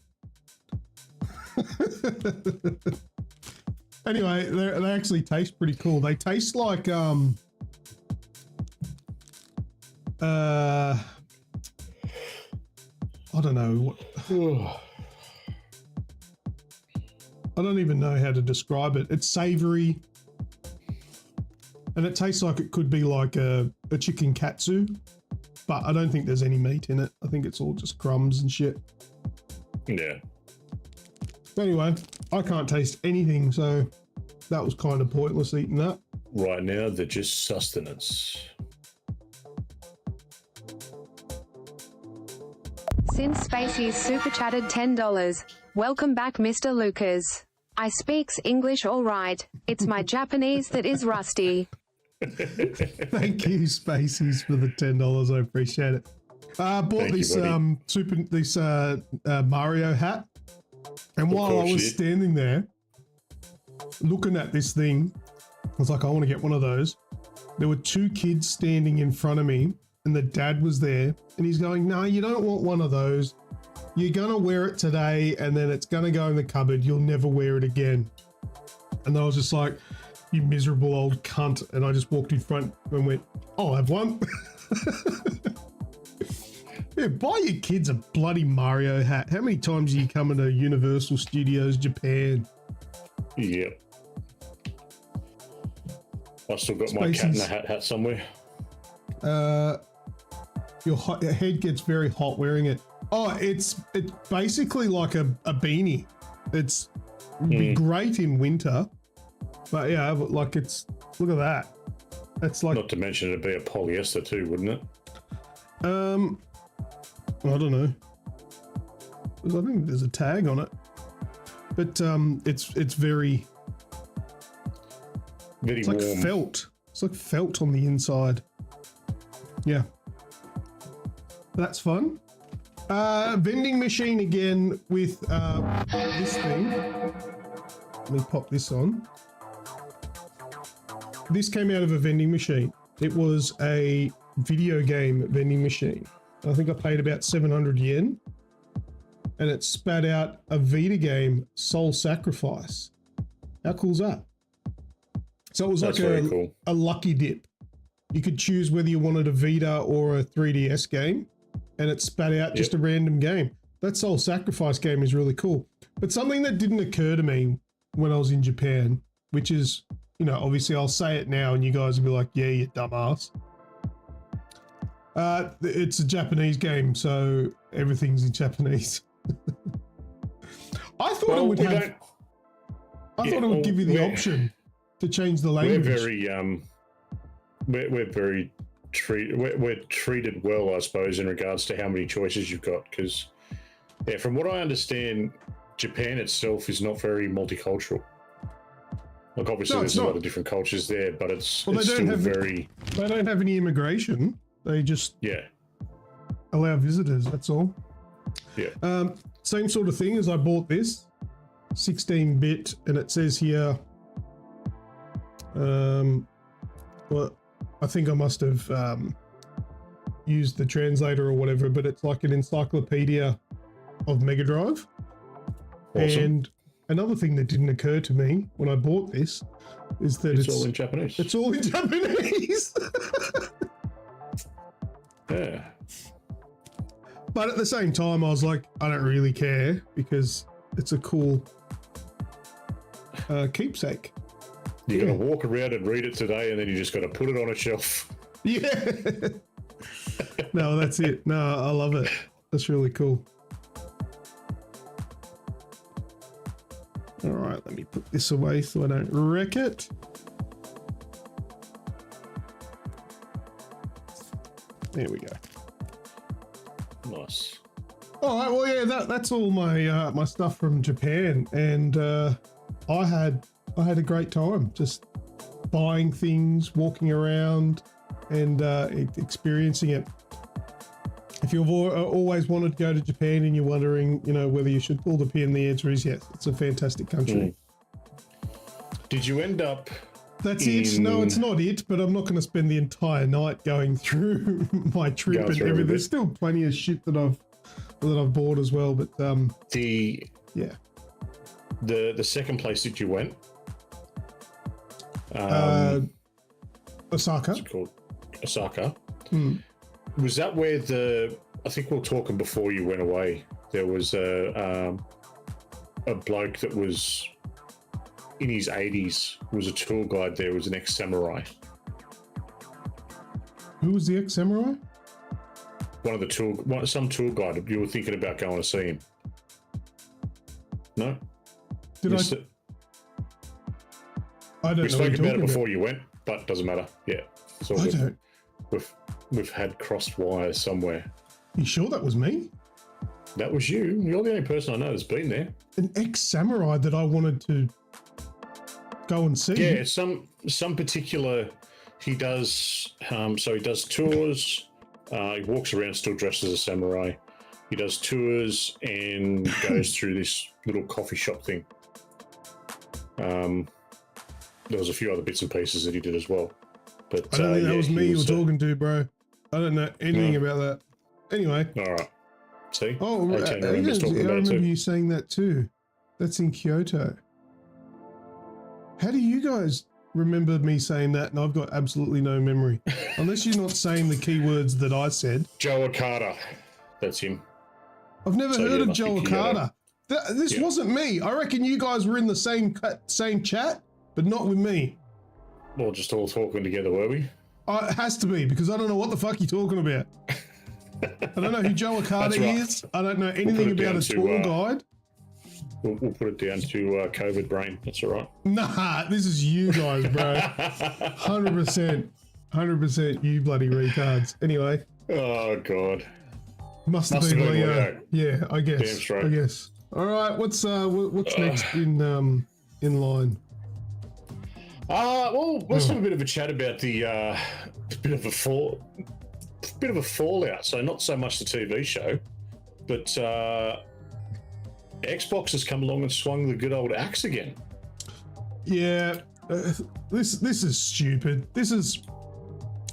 Anyway, they actually taste pretty cool. They taste like I don't know what. I don't even know how to describe it. It's savory, and it tastes like it could be like a chicken katsu, but I don't think there's any meat in it. I think it's all just crumbs and shit. Yeah. Anyway, I can't taste anything, so that was kind of pointless eating that. Right now, they're just sustenance. Since Spacey's super chatted $10. Welcome back, Mr. Lucas. I speaks English all right. It's my Japanese that is rusty. Thank you, Spaceys, for the $10. I appreciate it. I bought this Mario hat, and while I was standing there looking at this thing, I was like, I want to get one of those. There were two kids standing in front of me, and the dad was there, and he's going, no, you don't want one of those. You're going to wear it today, and then it's going to go in the cupboard. You'll never wear it again. And I was just like, you miserable old cunt. And I just walked in front and went, I'll have one. Yeah, buy your kids a bloody Mario hat. How many times are you coming to Universal Studios Japan? Yeah. I still got my cat in the hat somewhere. Your head gets very hot wearing it. Oh, it's basically like a beanie. It'd be great in winter, but yeah, like it's, look at that. It's like, not to mention it'd be a polyester too, wouldn't it? I don't know. I think there's a tag on it, but it's very it's warm. like felt. It's like felt on the inside. Yeah, that's fun. Vending machine again with this thing. Let me pop this on. This came out of a vending machine. It was a video game vending machine. I think I paid about 700 yen, and it spat out a Vita game, Soul Sacrifice. How cool's that? So it was That's like very cool. a lucky dip. You could choose whether you wanted a Vita or a 3DS game, and it spat out just a random game. That Soul Sacrifice game is really cool. But something that didn't occur to me when I was in Japan, which is, you know, obviously I'll say it now and you guys will be like, yeah, you dumbass. It's a Japanese game, so everything's in Japanese. I thought it would have. I thought it would give you the option to change the language. We're very we're treated well, I suppose, in regards to how many choices you've got. Because, yeah, from what I understand, Japan itself is not very multicultural. Like, obviously, there's a lot of different cultures there, but it's still very. They don't have any immigration. They just allow visitors. That's all. Yeah. Same sort of thing as I bought this 16-bit, and it says here. Well, I think I must have used the translator or whatever, but it's like an encyclopedia of Mega Drive. Awesome. And another thing that didn't occur to me when I bought this is that it's all in Japanese. It's all in Japanese. Yeah. But at the same time, I was like, I don't really care because it's a cool keepsake. You got to walk around and read it today, and then you just got to put it on a shelf. Yeah. No, that's it. No, I love it. That's really cool. All right, let me put this away so I don't wreck it. There we go. Nice. All right, well, yeah, that's all my my stuff from Japan, and I had a great time just buying things, walking around, and experiencing it. If you've always wanted to go to Japan and you're wondering, you know, whether you should pull the pin, the answer is yes. It's a fantastic country. Did you end up? That's it. No, it's not it. But I'm not going to spend the entire night going through my trip and everything. There's still plenty of shit that I've bought as well. But the second place that you went. Osaka. What's it called? Osaka. Was that where I think we were talking before you went away. There was a bloke that was in his 80s, was a tour guide there, was an ex-samurai. Who was the ex-samurai? Some tour guide. You were thinking about going to see him. No? I don't know. We spoke about it before you went, but doesn't matter. Yeah. So we've had crossed wires somewhere. You sure that was me? That was you. You're the only person I know that's been there. An ex-samurai that I wanted to go and see. Yeah, some particular. He does. So he does tours. He walks around still dressed as a samurai. He does tours and goes through this little coffee shop thing. There was a few other bits and pieces that he did as well. But I don't think that was me you were talking to, bro. I don't know anything about that. Anyway. All right. See? Oh, I remember you saying that too. That's in Kyoto. How do you guys remember me saying that, and I've got absolutely no memory. Unless you're not saying the keywords that I said. Joe Okada. That's him. I've never heard of Joe Okada. This Yeah. wasn't me. I reckon you guys were in the same chat, but not with me. Well, just all talking together, were we? It has to be, because I don't know what the fuck you're talking about. I don't know who Joe Okada right. is. I don't know anything about a tour guide. We'll put it down to COVID brain. That's all right. Nah, this is you guys, bro. 100%. 100% you bloody retards. Anyway. Oh, God. Must have been Leo. Yeah, I guess. Damn straight. I guess. All right, what's next in line? Well, let's have a bit of a chat about the bit of a fallout. So not so much the TV show, but Xbox has come along and swung the good old axe again. Yeah, this is stupid. This is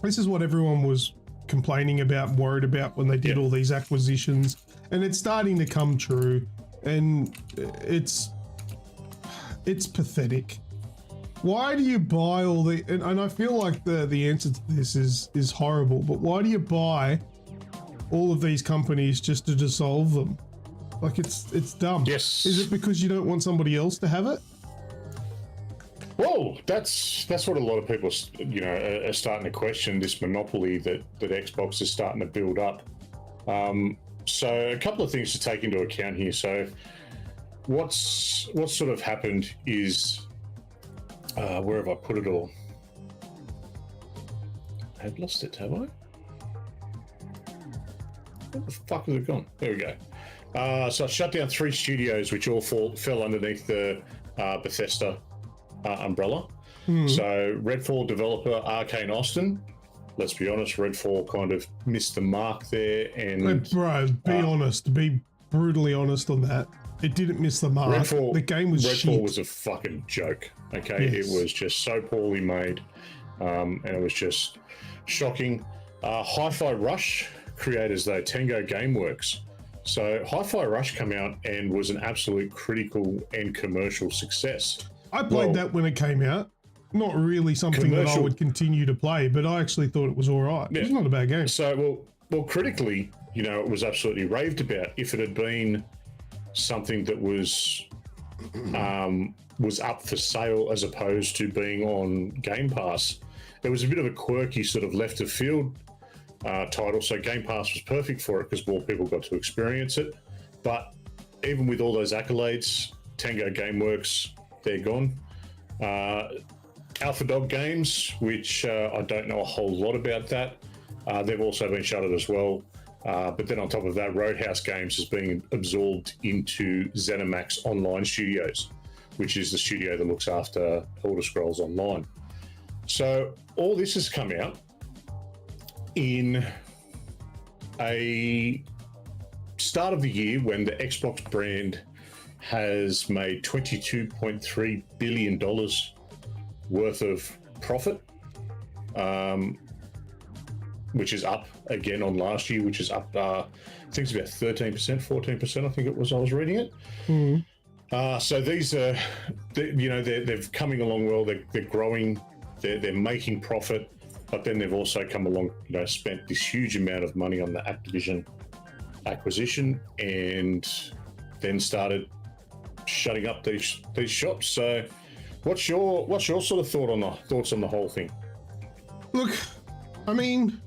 what everyone was complaining about, worried about when they did all these acquisitions, and it's starting to come true, and it's pathetic. Why do you buy all the, and I feel like the answer to this is horrible, but why do you buy all of these companies just to dissolve them? Like, it's dumb. Yes. Is it because you don't want somebody else to have it? Well, that's what a lot of people, are starting to question, this monopoly that Xbox is starting to build up. So a couple of things to take into account here. So what's sort of happened is, where have I put it all? I've lost it, have I? Where the fuck has it gone? There we go. So I shut down 3 studios, which all fell underneath the Bethesda umbrella. So Redfall developer Arcane Austin. Let's be honest, Redfall kind of missed the mark there. And bro, be honest, be brutally honest on that. It didn't miss the mark. The game was shit. Redfall was a fucking joke. Okay, Yes. It was just so poorly made, and it was just shocking. Hi-Fi Rush creators though, Tango Gameworks. So Hi-Fi Rush came out and was an absolute critical and commercial success. I played that when it came out. Not really something that I would continue to play, but I actually thought it was all right. Yeah. It's not a bad game. So, well, critically, it was absolutely raved about. If it had been something that was up for sale as opposed to being on Game Pass, it was a bit of a quirky sort of left of field title. So Game Pass was perfect for it because more people got to experience it. But even with all those accolades, Tango Gameworks, they're gone. Alpha Dog Games, which I don't know a whole lot about that. They've also been shuttered as well. But then on top of that, Roadhouse Games is being absorbed into ZeniMax Online Studios, which is the studio that looks after Elder Scrolls Online. So all this has come out in a start of the year when the Xbox brand has made $22.3 billion worth of profit, which is up again on last year, which is up, I think it's about 13%, 14%, I think it was, I was reading it. So these are, they're coming along well, they're growing, they're making profit, but then they've also come along, spent this huge amount of money on the Activision acquisition and then started shutting up these shops. So what's your sort of thoughts on the whole thing? Look, I mean,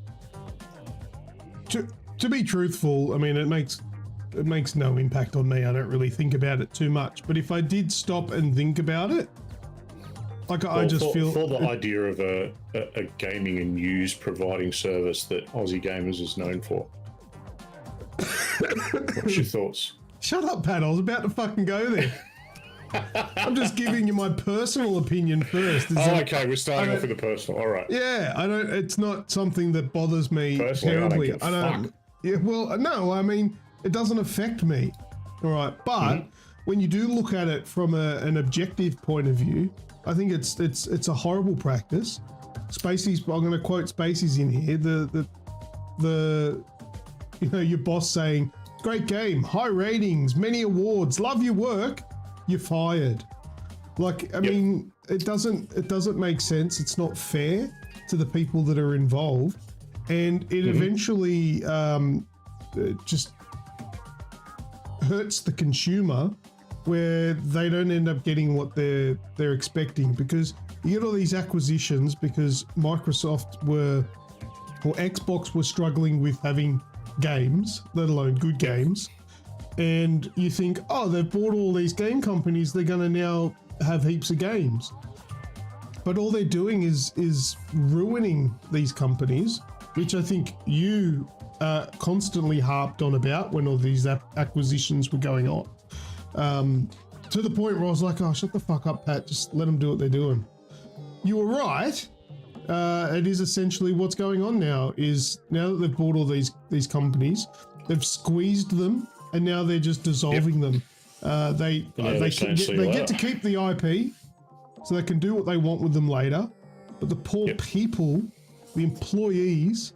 to be truthful, I mean, it makes no impact on me. I don't really think about it too much. But if I did stop and think about it, I just feel for the idea of a gaming and news providing service that Aussie Gamers is known for. What's your thoughts? Shut up, Pat. I was about to fucking go there. I'm just giving you my personal opinion first. Okay, we're starting off with the personal. All right. Yeah, it's not something that bothers me Personally, terribly. I don't give a fuck. Yeah, well, no, I mean, it doesn't affect me. All right, but when you do look at it from an objective point of view, I think it's a horrible practice. Spacey's, I'm going to quote Spacey's in here. The your boss saying, "Great game, high ratings, many awards, love your work." You're fired. Like, I mean, it doesn't make sense. It's not fair to the people that are involved, and it eventually just hurts the consumer, where they don't end up getting what they're expecting, because you get all these acquisitions because Microsoft or Xbox were struggling with having games, let alone good games. And you think, oh, they've bought all these game companies, they're going to now have heaps of games. But all they're doing is ruining these companies, which I think you constantly harped on about when all these acquisitions were going on. To the point where I was like, oh, shut the fuck up, Pat, just let them do what they're doing. You were right. It is essentially what's going on now, is now that they've bought all these companies, they've squeezed them, and now they're just dissolving them. They get to keep the IP, so they can do what they want with them later. But the poor people, the employees,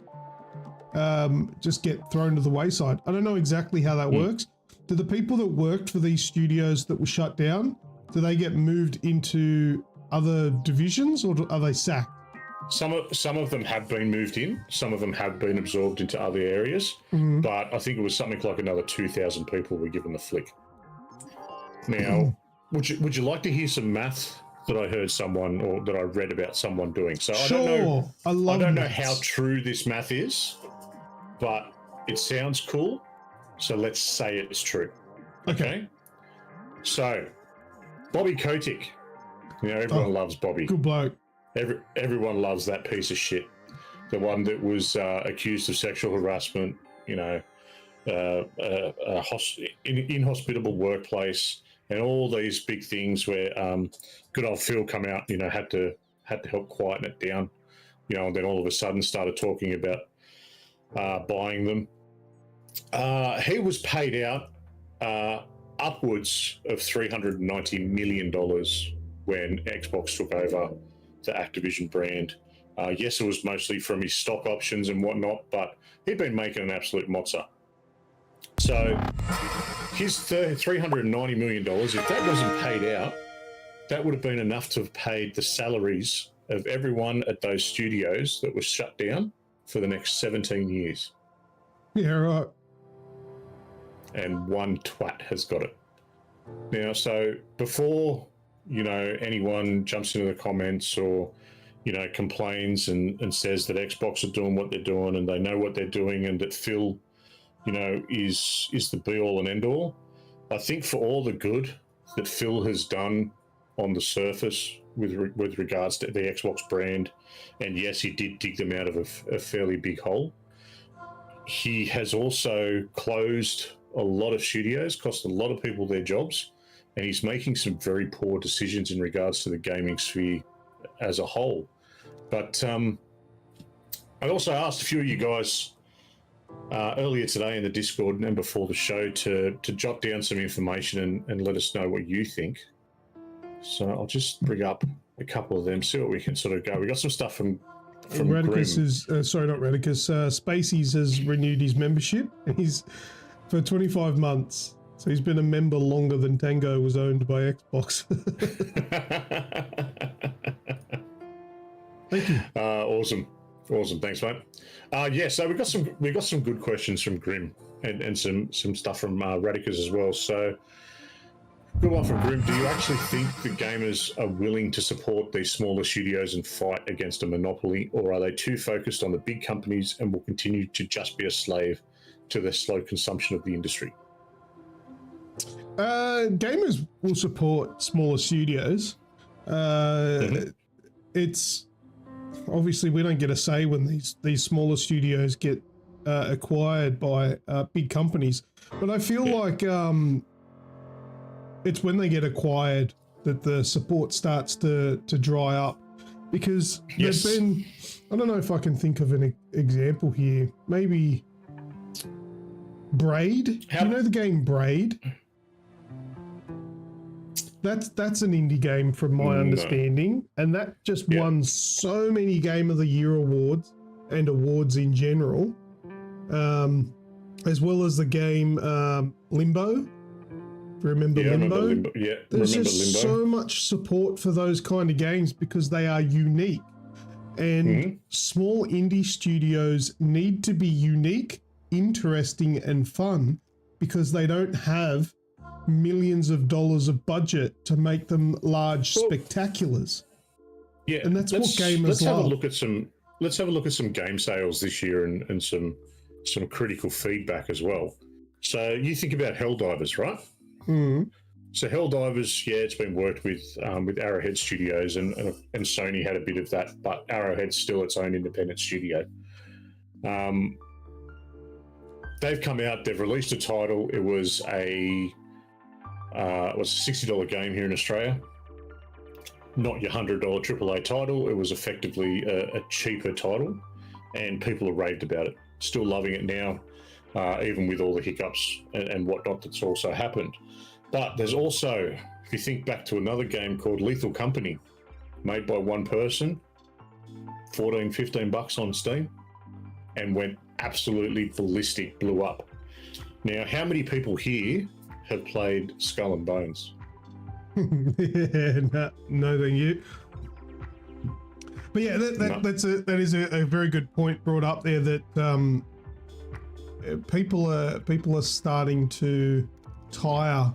just get thrown to the wayside. I don't know exactly how that works. Do the people that worked for these studios that were shut down, do they get moved into other divisions, or are they sacked? Some of them have been moved in. Some of them have been absorbed into other areas. But I think it was something like another 2,000 people were given the flick. Now, would you like to hear some math that I heard someone, or that I read about someone doing? So I don't know how true this math is, but it sounds cool. So let's say it's true. Okay. So Bobby Kotick, everyone loves Bobby. Good bloke. Everyone loves that piece of shit. The one that was accused of sexual harassment, inhospitable workplace, and all these big things where good old Phil come out, had to help quieten it down, and then all of a sudden started talking about buying them. He was paid out upwards of $390 million when Xbox took over the Activision brand. Yes, it was mostly from his stock options and whatnot, but he'd been making an absolute mozza. So his $390 million, if that wasn't paid out, that would have been enough to have paid the salaries of everyone at those studios that were shut down for the next 17 years. Yeah, right. And one twat has got it. Now, so before, anyone jumps into the comments or, complains and says that Xbox are doing what they're doing and they know what they're doing, and that Phil, is the be all and end all, I think for all the good that Phil has done on the surface with regards to the Xbox brand, and yes, he did dig them out of a fairly big hole, he has also closed a lot of studios, cost a lot of people their jobs, and he's making some very poor decisions in regards to the gaming sphere as a whole. But I also asked a few of you guys earlier today in the Discord and before the show to jot down some information and let us know what you think. So I'll just bring up a couple of them, see what we can sort of go. We got some stuff from Radicus Spaceys has renewed his membership. He's for 25 months. So he's been a member longer than Tango was owned by Xbox. Thank you. Awesome. Thanks, mate. So we got some good questions from Grim and some stuff from Radicus as well. So good one from Grim. Do you actually think the gamers are willing to support these smaller studios and fight against a monopoly, or are they too focused on the big companies and will continue to just be a slave to the slow consumption of the industry? Gamers will support smaller studios. It's obviously we don't get a say when these smaller studios get acquired by big companies, but I feel like it's when they get acquired that the support starts to dry up, because there's been, I don't know if I can think of an example here, maybe Braid. You know the game Braid? That's an indie game from my understanding, and that just won so many Game of the Year awards and awards in general, as well as the game Limbo. Remember Yeah, I Limbo? remember Limbo. Yeah, There's remember just Limbo. so much support for those kind of games because they are unique. And small indie studios need to be unique, interesting, and fun because they don't have millions of dollars of budget to make them large spectaculars. Yeah, And that's what gamers let's have love. a look at some. Let's have a look at some game sales this year and some critical feedback as well. So you think about Helldivers, right? So Helldivers, yeah, it's been worked with Arrowhead Studios and Sony had a bit of that, but Arrowhead's still its own independent studio. They've come out. They've released a title. It was a $60 game here in Australia. Not your $100 AAA title. It was effectively a cheaper title, and people are raved about it. Still loving it now, even with all the hiccups and whatnot that's also happened. But there's also, if you think back to another game called Lethal Company, made by one person, $14-15 on Steam, and went absolutely ballistic, blew up. Now, how many people here have played Skull and Bones? Yeah, no, thank you. But yeah, that is a very good point brought up there. That people are starting to tire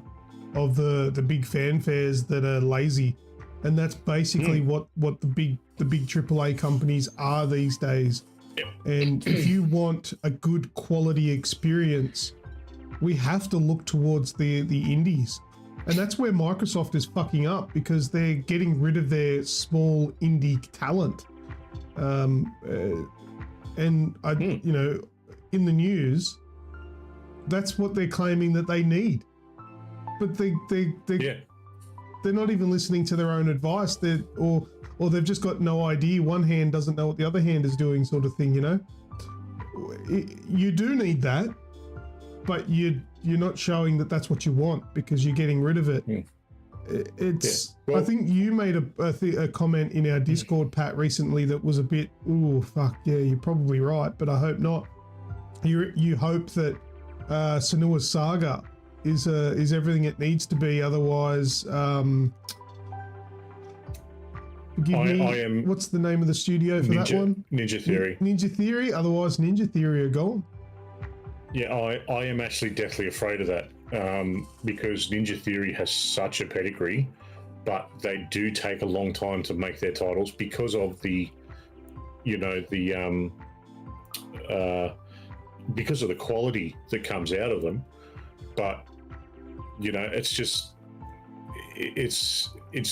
of the big fanfares that are lazy, and that's basically what the big AAA companies are these days. Yep. And if you want a good quality experience, we have to look towards the indies. And that's where Microsoft is fucking up because they're getting rid of their small indie talent. And you know, in the news, that's what they're claiming that they need. But they're not even listening to their own advice. Or they've just got no idea. One hand doesn't know what the other hand is doing, sort of thing. You know, you do need that, but you're not showing that that's what you want because you're getting rid of it. It's. Well, I think you made a comment in our Discord, Pat, recently that was a bit. Ooh, fuck yeah, you're probably right, but I hope not. You hope that Senua's Saga is everything it needs to be. Otherwise, what's the name of the studio for that one? Ninja Theory. Ninja Theory. Otherwise, Ninja Theory are gone. Yeah, I am actually deathly afraid of that because Ninja Theory has such a pedigree, but they do take a long time to make their titles because of because of the quality that comes out of them. But it's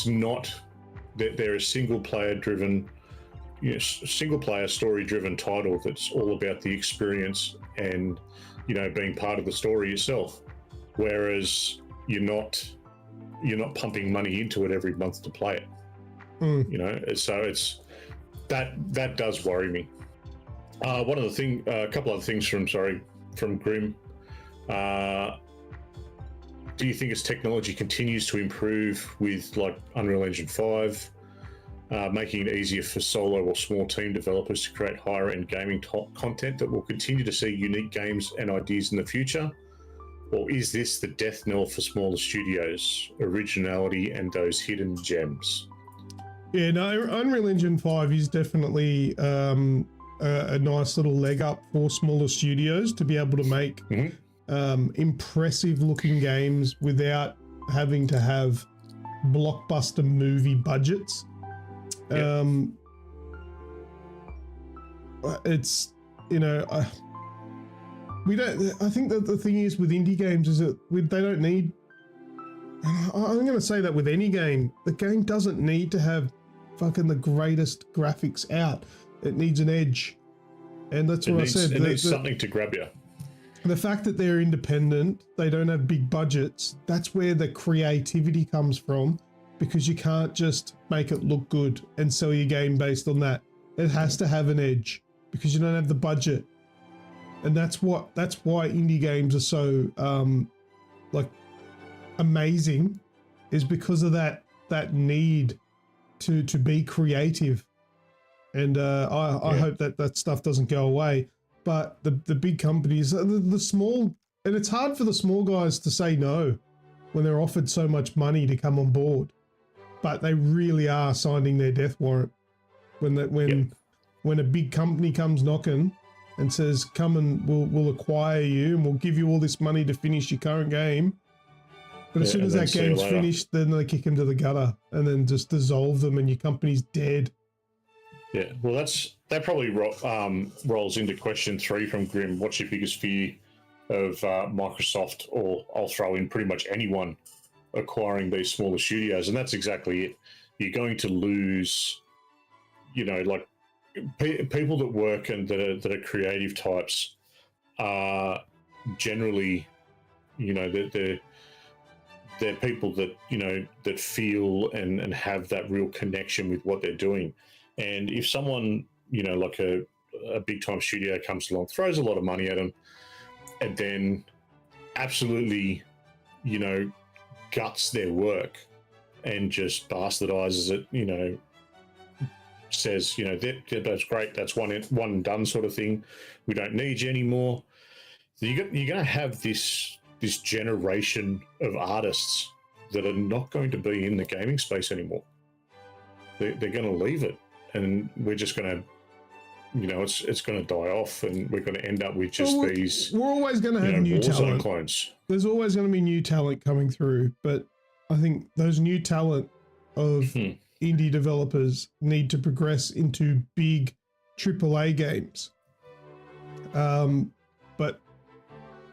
not that they're a single player story driven title that's all about the experience and being part of the story yourself, whereas you're not pumping money into it every month to play it. So it's that does worry me. A couple other things from Grim. Do you think as technology continues to improve with like Unreal Engine 5, making it easier for solo or small team developers to create higher end gaming content, that we'll continue to see unique games and ideas in the future? Or is this the death knell for smaller studios, originality and those hidden gems? Yeah, no, Unreal Engine 5 is definitely a nice little leg up for smaller studios to be able to make impressive looking games without having to have blockbuster movie budgets. It's I think that the thing is with indie games is that they don't need, I'm going to say that with any game, the game doesn't need to have fucking the greatest graphics out. It needs an edge. And that's what I said. It needs something to grab you. The fact that they're independent, they don't have big budgets, that's where the creativity comes from, because you can't just make it look good and sell your game based on that. It has to have an edge because you don't have the budget. And that's why indie games are so amazing, is because of that need to be creative. And I hope that stuff doesn't go away. But the big companies, the small, and it's hard for the small guys to say no. when they're offered so much money to come on board, but they really are signing their death warrant when a big company comes knocking and says, come and we'll acquire you and we'll give you all this money to finish your current game. But as soon as that game's finished, then they kick them to the gutter and then just dissolve them and your company's dead. Yeah, well, that probably rolls into question 3 from Grim. What's your biggest fear of Microsoft, or I'll throw in pretty much anyone acquiring these smaller studios? And that's exactly it. You're going to lose, like people that work and that are creative types are generally, they're people that, that feel and have that real connection with what they're doing. And if someone, like a big time studio comes along, throws a lot of money at them, and then absolutely, guts their work and just bastardizes it, says, that's great, that's one and done sort of thing. We don't need you anymore. So you're going to have this generation of artists that are not going to be in the gaming space anymore. They're going to leave it, and we're just going to, it's going to die off, and we're going to end up with just these. We're always going to have new talent. Clones. There's always going to be new talent coming through, but I think those new talent of indie developers need to progress into big AAA games. But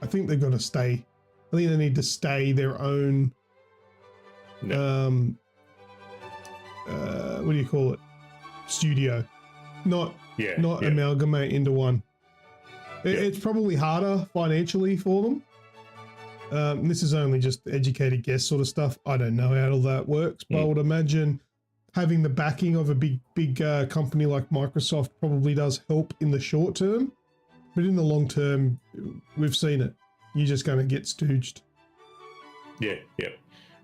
I think they've got to stay. I think they need to stay their own. What do you call it? Studio, not amalgamate into one. It's probably harder financially for them. This is only just educated guess sort of stuff. I don't know how all that works, but I would imagine having the backing of a big company like Microsoft probably does help in the short term, but in the long term, we've seen it. You're just going to get stooged. Yeah, yeah,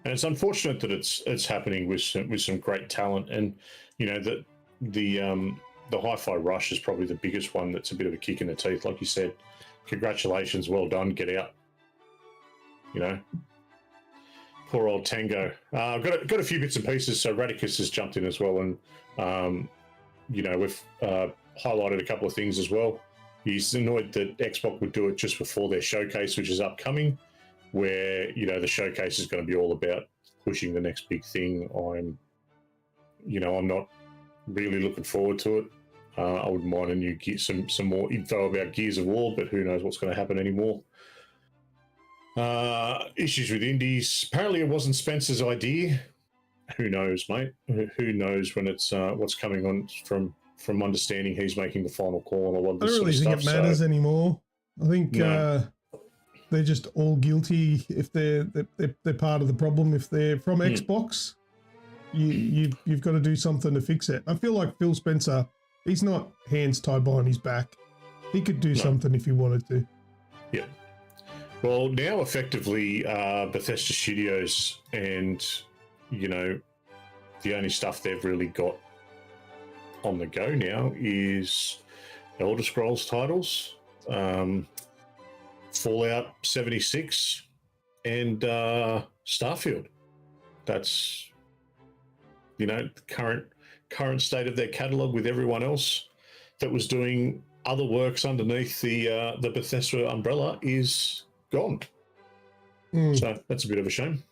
and it's unfortunate that it's happening with some great talent, and that the Hi-Fi Rush is probably the biggest one that's a bit of a kick in the teeth. Like you said, congratulations, well done, get out. Poor old Tango. I've got a few bits and pieces. So Radicus has jumped in as well, and we've highlighted a couple of things as well. He's annoyed that Xbox would do it just before their showcase, which is upcoming, where the showcase is going to be all about pushing the next big thing. I'm not really looking forward to it. I wouldn't mind some more info about Gears of War, but who knows what's going to happen anymore. Issues with indies. Apparently it wasn't Spencer's idea. Who knows, mate? Who knows when it's what's coming on from understanding he's making the final call on a lot of this I don't really think it matters anymore. I think they're just all guilty if they're part of the problem. If they're from Xbox, you've got to do something to fix it. I feel like Phil Spencer, he's not hands tied behind his back. He could do something if he wanted to. Yeah. Well, now effectively Bethesda Studios, and the only stuff they've really got on the go now is Elder Scrolls titles, Fallout 76, and Starfield. That's the current state of their catalog, with everyone else that was doing other works underneath the Bethesda umbrella is gone. So that's a bit of a shame.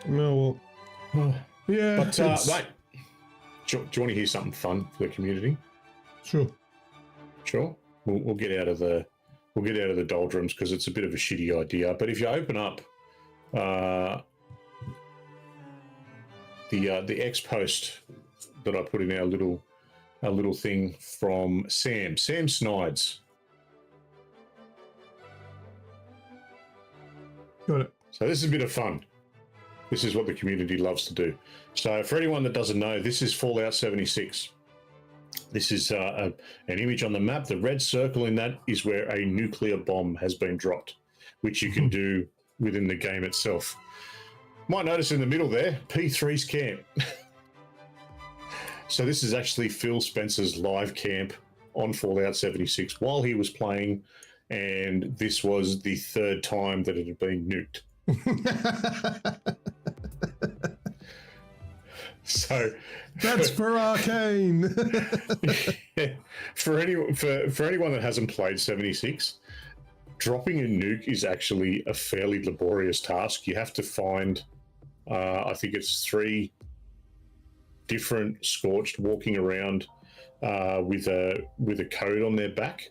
No, well, yeah. But mate, do you want to hear something fun for the community? Sure. We'll get out of the doldrums because it's a bit of a shitty idea. But if you open up the X post that I put in our little thing from Sam Snides. Got it. So this is a bit of fun. This is what the community loves to do. So for anyone that doesn't know, this is Fallout 76. This is an image on the map. The red circle in that is where a nuclear bomb has been dropped, which you can do within the game itself. Might notice in the middle there, P3's camp. So this is actually Phil Spencer's live camp on Fallout 76 while he was playing, and this was the third time that it had been nuked. So That's for Arcane. for anyone that hasn't played 76, dropping a nuke is actually a fairly laborious task. You have to find, I think it's 3 different Scorched walking around with a code on their back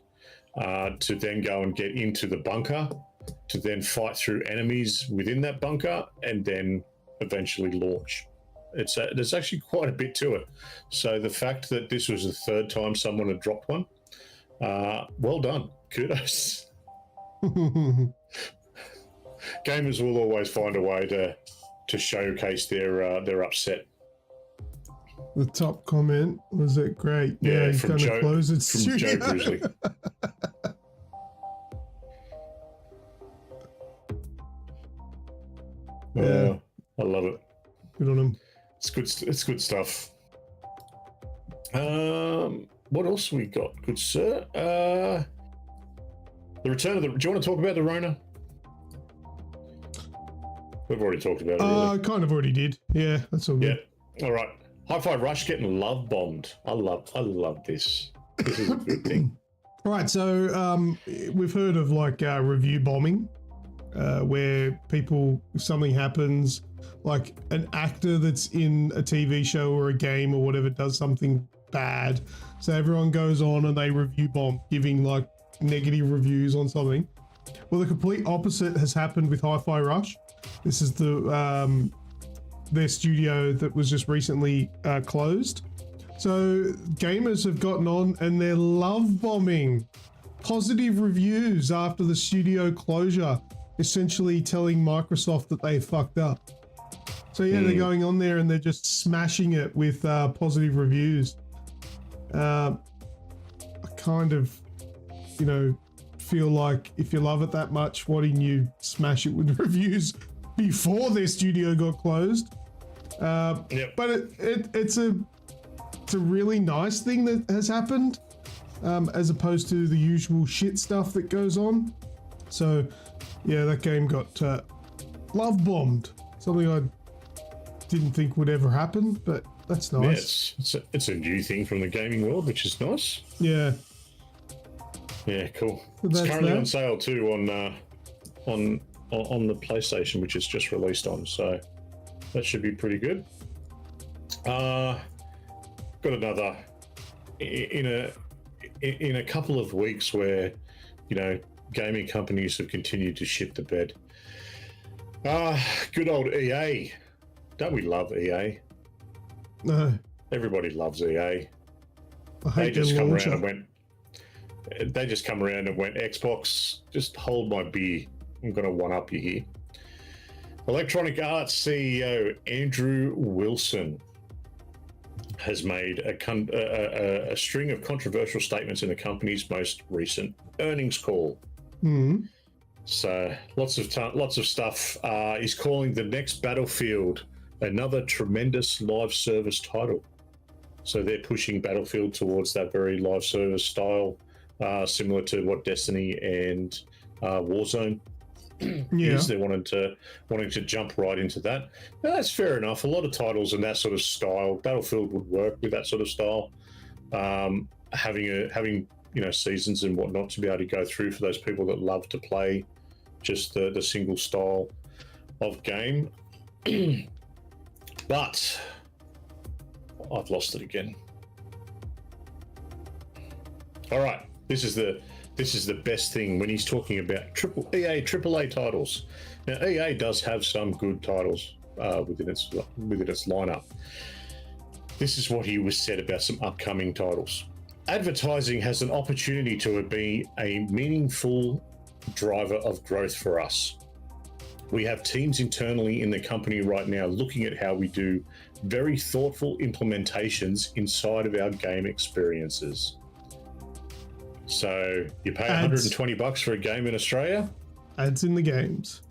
to then go and get into the bunker, to then fight through enemies within that bunker, and then eventually launch. There's actually quite a bit to it. So the fact that this was the 3rd time someone had dropped one, well done. Kudos. Gamers will always find a way to showcase their upset. The top comment was it great? Yeah, he's going to close it. From Joe Grizzly. Yeah, I love it. good on him. It's good stuff. What else we got, good sir? The return of the. Do you want to talk about the Rona? We've already talked about it. Really. Kind of already did. Yeah, that's all good. Yeah. All right. Hi-Fi Rush getting love bombed. I love this. This is a good thing. All right, so we've heard of like review bombing, where people, if something happens, like an actor that's in a TV show or a game or whatever does something bad, so everyone goes on and they review bomb, giving like negative reviews on something. Well, the complete opposite has happened with Hi-Fi Rush. This is their studio that was just recently closed. So gamers have gotten on and they're love bombing positive reviews after the studio closure, essentially telling Microsoft that they fucked up. So yeah, they're going on there and they're just smashing it with positive reviews. I kind of, feel like if you love it that much, why didn't you smash it with reviews before their studio got closed? Yep. But it's a really nice thing that has happened, as opposed to the usual shit stuff that goes on. So yeah, that game got love bombed. Something I didn't think would ever happen, but that's nice. Yeah, it's a new thing from the gaming world, which is nice. Yeah. Yeah, cool. So it's currently that. on sale too on the PlayStation, which is just released on. So that should be pretty good. Got another in a couple of weeks where gaming companies have continued to shit the bed. Good old EA. Don't we love EA? No. Everybody loves EA. I They hate just their come launcher. around and went. They just come around and went, Xbox, just hold my beer. I'm going to one-up you here. Electronic Arts CEO Andrew Wilson has made a string of controversial statements in the company's most recent earnings call. Mm-hmm. So lots of stuff. He's calling the next Battlefield another tremendous live service title. So they're pushing Battlefield towards that very live service style, similar to what Destiny and Warzone is. They're wanting to jump right into that. Now, that's fair enough. A lot of titles in that sort of style, Battlefield would work with that sort of style. Having seasons and whatnot to be able to go through for those people that love to play just the single style of game. But I've lost it again. All right, this is the best thing when he's talking about AAA titles. Now, EA does have some good titles within its lineup. This is what he was said about some upcoming titles. Advertising has an opportunity to be a meaningful driver of growth for us. We have teams internally in the company right now looking at how we do very thoughtful implementations inside of our game experiences. So you pay $120 for a game in Australia. Ads in the games.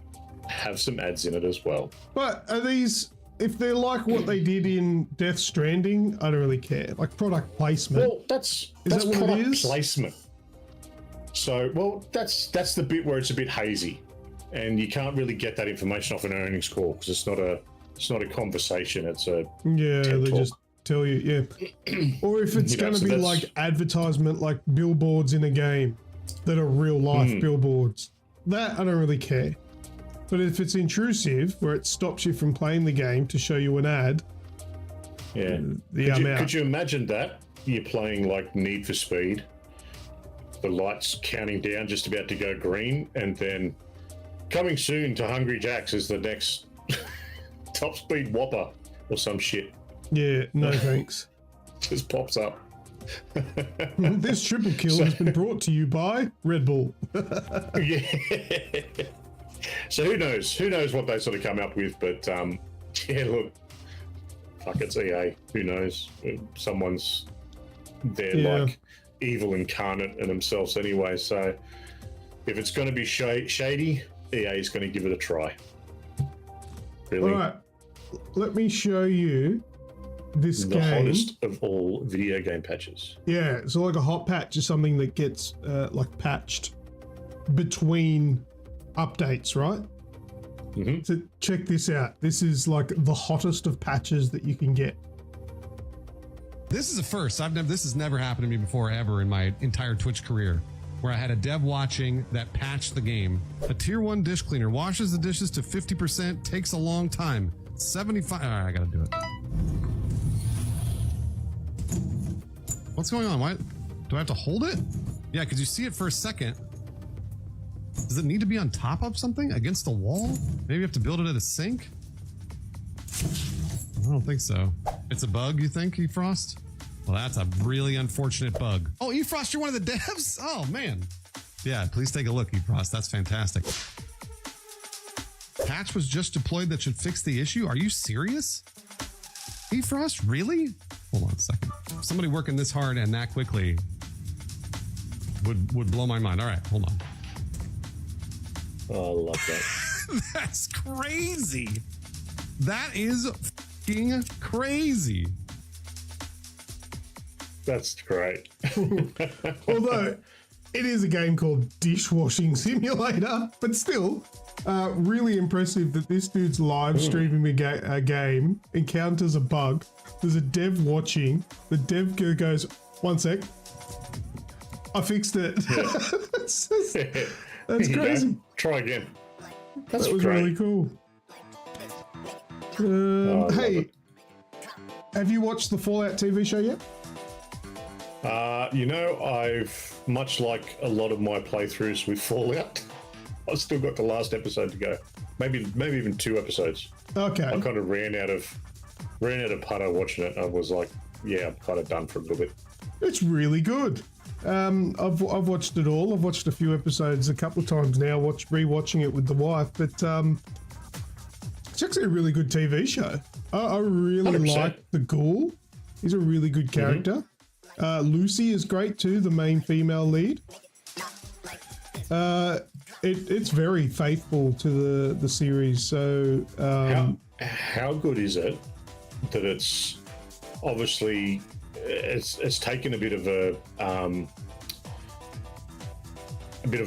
Have some ads in it as well. But are these, if they're like what they did in Death Stranding, I don't really care. Like product placement. Well, that's that what product it is? placement. So, well, that's the bit where it's a bit hazy. and you can't really get that information off an earnings call because it's not a conversation. It's a Yeah, TED they talk. just tell you, yeah. Or if it's You know, going to so be that's- like advertisement, like billboards in a game that are real life billboards, that I don't really care. But if it's intrusive, where it stops you from playing the game to show you an ad, Yeah. I'm out. Could you imagine that? You're playing like Need for Speed, the lights counting down, just about to go green, and then coming soon to Hungry Jack's is the next top speed Whopper or some shit. Yeah, no thanks. Just pops up. This triple kill has been brought to you by Red Bull. Yeah. So who knows? Who knows what they sort of come up with? But yeah, look, fuck, it's EA. Who knows? Someone's they're like evil incarnate in themselves anyway. So if it's going to be shady, EA is going to give it a try. Really? All right, let me show you this The game. hottest of all video game patches. Yeah, so like a hot patch is something that gets like patched between updates, right? Mm-hmm. So check this out. This is like the hottest of patches that you can get. This is a first. This has never happened to me before ever in my entire Twitch career, where I had a dev watching that patched the game. A tier 1 dish cleaner washes the dishes to 50%, takes a long time. 75. All right, I gotta do it. What's going on? Why do I have to hold it? Yeah, because you see it for a second. Does it need to be on top of something against the wall? Maybe you have to build it at a sink? I don't think so. It's a bug, you think, eFrost? Well, that's a really unfortunate bug. Oh, eFrost, you're one of the devs? Oh, man. Yeah, please take a look, eFrost. That's fantastic. Patch was just deployed that should fix the issue? Are you serious? eFrost, really? Hold on a second. Somebody working this hard and that quickly would blow my mind. All right, hold on. Oh, I love that. That's crazy. That is fucking crazy. That's great. Although it is a game called Dishwashing Simulator, but still really impressive that this dude's live streaming a game, encounters a bug. There's a dev watching. The dev goes, "1 sec, I fixed it." That's You crazy. know, try again. That's That was great. really cool. I love Hey, it. have you watched the Fallout TV show yet? You know, I've, much like a lot of my playthroughs with Fallout, I've still got the last episode to go. Maybe even 2 episodes. Okay. I kind of ran out of putter watching it. I was like, yeah, I'm kind of done for a little bit. It's really good. I've watched it all. I've watched a few episodes a couple of times now. Rewatching it with the wife, but it's actually a really good TV show. I really 100%. like the Ghoul. He's a really good character. Lucy is great too, the main female lead. It's very faithful to the series. So How good is it that it's obviously it's taken a bit of a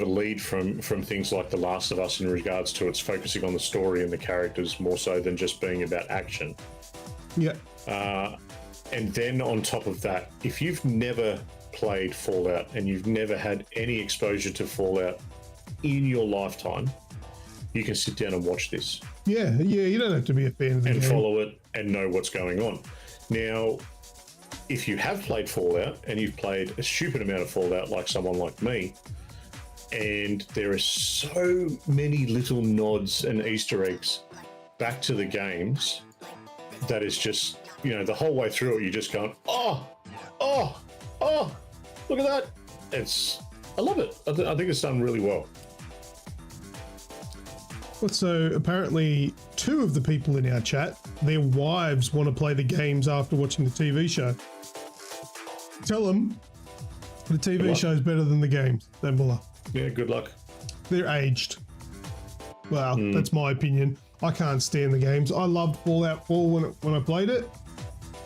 lead from things like The Last of Us in regards to its focusing on the story and the characters more so than just being about action. yeah, And then on top of that, if you've never played Fallout and you've never had any exposure to Fallout in your lifetime, you can sit down and watch this yeah. You don't have to be a fan of the and game. follow it and know what's going on. Now, if you have played Fallout and you've played a stupid amount of Fallout like someone like me, and there are so many little nods and Easter eggs back to the games that is just, you know, the whole way through it, you're just going, oh, look at that. I love it. I think it's done really well. So apparently 2 of the people in our chat, their wives want to play the games after watching the TV show. Tell them the TV show is better than the games. Don't bother. Yeah, good luck. They're aged. Well, that's my opinion. I can't stand the games. I loved Fallout 4 when I played it,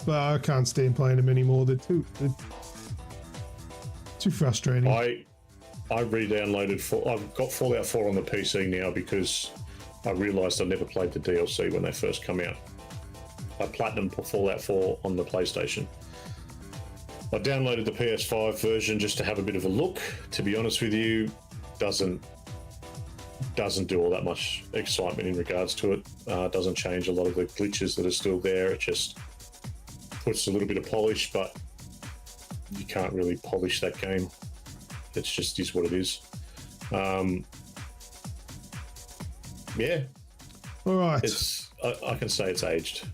but I can't stand playing them anymore. They're too frustrating. I re-downloaded I've got Fallout 4 on the PC now because I realised I never played the DLC when they first come out. I platinumed Fallout 4 on the PlayStation. I downloaded the PS5 version just to have a bit of a look. To be honest with you, doesn't do all that much excitement in regards to it. Doesn't change a lot of the glitches that are still there. It just puts a little bit of polish, but you can't really polish that game. It's just is what it is. Yeah. All right. I can say it's aged.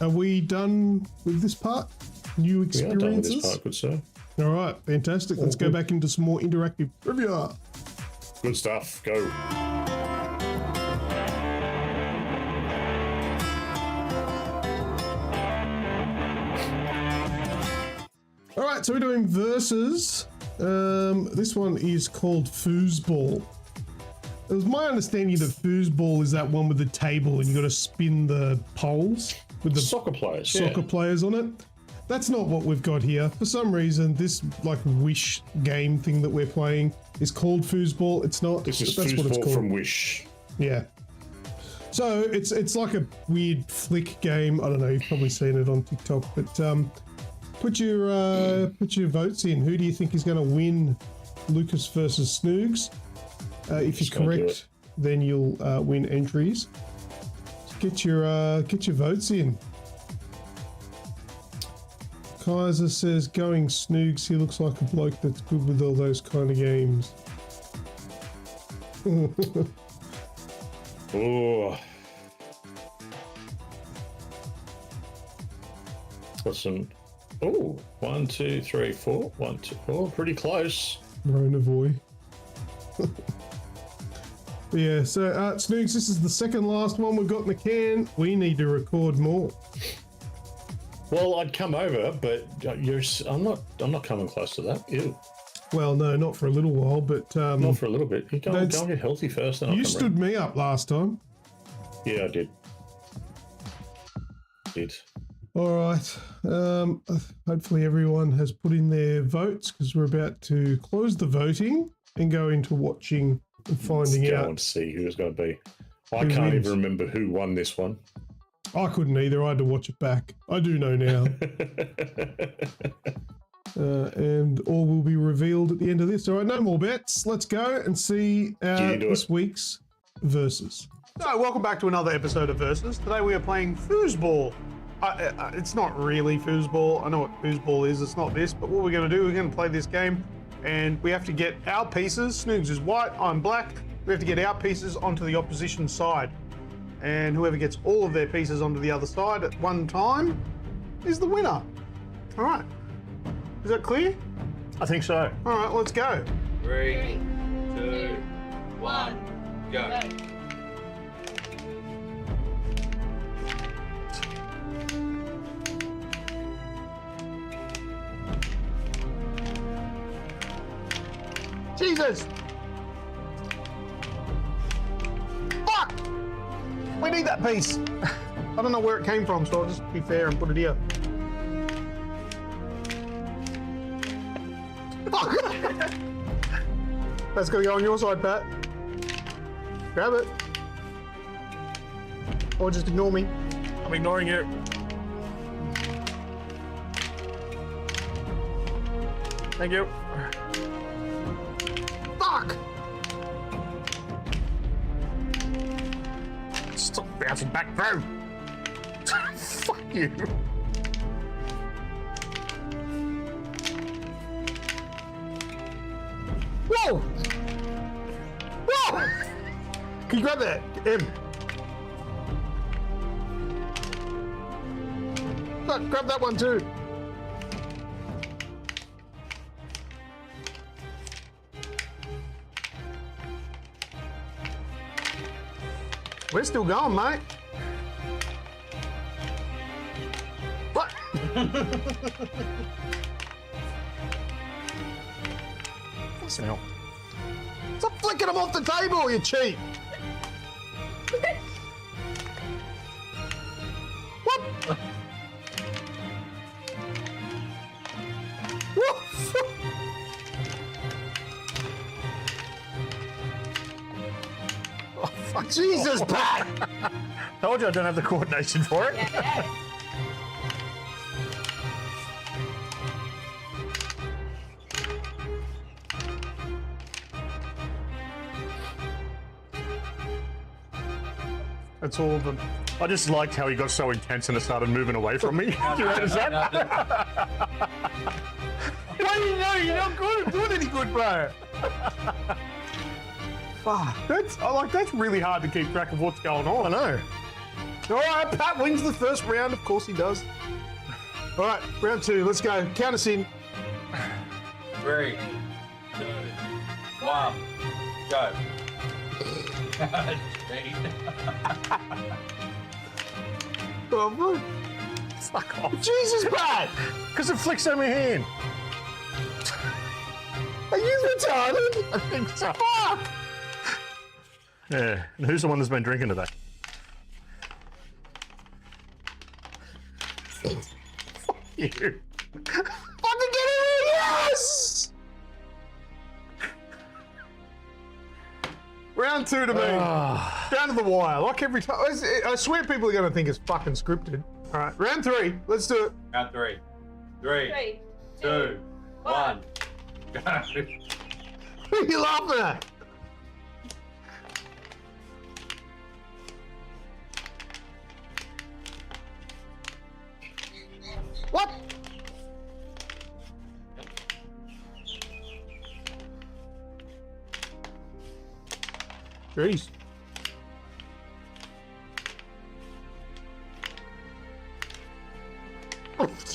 Are we done with this part? New We are done with experiences? this part, good sir. All right, fantastic. Let's go back into some more interactive trivia. Good stuff. Go. All right, so we're doing versus. This one is called foosball. It was my understanding that foosball is that one with the table and you got to spin the poles with the Soccer players. soccer players on it. That's not what we've got here. For some reason, this like Wish game thing that we're playing is called foosball. It's not. This is that's what it's foosball called. from Wish. Yeah. So it's like a weird flick game. I don't know. You've probably seen it on TikTok, but put your votes in. Who do you think is going to win, Lucas versus Snoogs? If you're correct, then you'll win entries. Get your votes in. Kaiser says, going Snoogs, he looks like a bloke that's good with all those kind of games. Oh. Got some. Oh, 1, 2, 3, 4. 1, 2. Oh, pretty close. Rona boy. Yeah, so Snoogs, this is the second last one we've got in the can. We need to record more. Well, I'd come over, but I'm not coming close to that. Ew. Well, no, not for a little while, but Not for a little bit. You go and get healthy first, then I'll you come stood me up last time. Yeah, I did. All right. Hopefully everyone has put in their votes because we're about to close the voting and go into watching and finding Go out. and see who it's going to be. I Who can't wins. even remember who won this one. I couldn't either. I had to watch it back. I do know now. And all will be revealed at the end of this. All right, no more bets. Let's go and see this week's Versus. So, welcome back to another episode of Versus. Today we are playing foosball. It's not really foosball. I know what foosball is. It's not this. But what we're going to do, we're going to play this game, and we have to get our pieces. Snoogs is white. I'm black. We have to get our pieces onto the opposition side, and whoever gets all of their pieces onto the other side at one time is the winner. All right. Is that clear? I think so. All right, let's go. 3, 2, 1, go. Jesus! Fuck! We need that piece. I don't know where it came from, so I'll just be fair and put it here. Fuck! That's gonna go on your side, Pat. Grab it. Or just ignore me. I'm ignoring you. Thank you. Fuck! Stop bouncing back through. Fuck you. Whoa! Whoa! Can you grab that, M? Look, grab that one too. We're still going, mate. What? Listen out. Stop flicking them off the table, you cheat. What? What? Jesus, Pat! Told you I don't have the coordination for it. That's all of them. I just liked how he got so intense and it started moving away from me. Do you notice that? Why do you know you're not good at doing any good, bro? Fuck, that's really hard to keep track of what's going on. I know. All right, Pat wins the first round. Of course he does. All right, round 2. Let's go. Count us in. 3, 2, 1, go. Oh, bro. Fuck off. Jesus, Pat! Because it flicks on my hand. Are you retarded? I think so. Fuck! Yeah. And who's the one that's been drinking today? Fuck you. Fucking get it! Yes! Round 2 to me. Down to the wire. Like every time. I swear people are going to think it's fucking scripted. All right, round 3. Let's do it. Round 3. 3, 2, 1, go. Who are you laughing at? What? Jeez.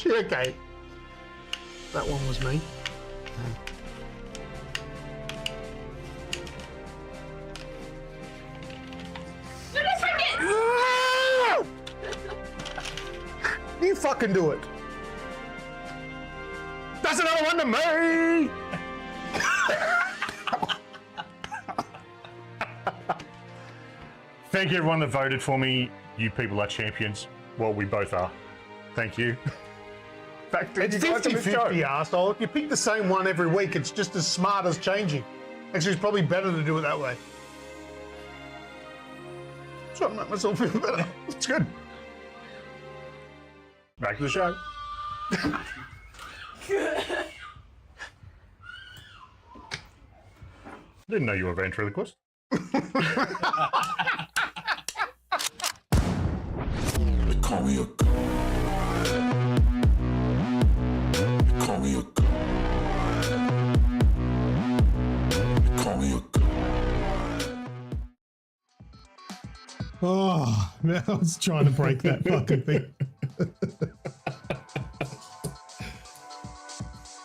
Okay. That one was me. You fucking do it. That's another one to me! Thank you everyone that voted for me. You people are champions. Well, we both are. Thank you. Back to It's you guys on the 50-50, show. arsehole. If you pick the same one every week, it's just as smart as changing. Actually, it's probably better to do it that way. Trying to make myself feel better. It's good. Back to the show. Didn't know you were ventriloquist. They call me a god. They call me a god. They call me a god. Oh, man, I was trying to break that fucking thing.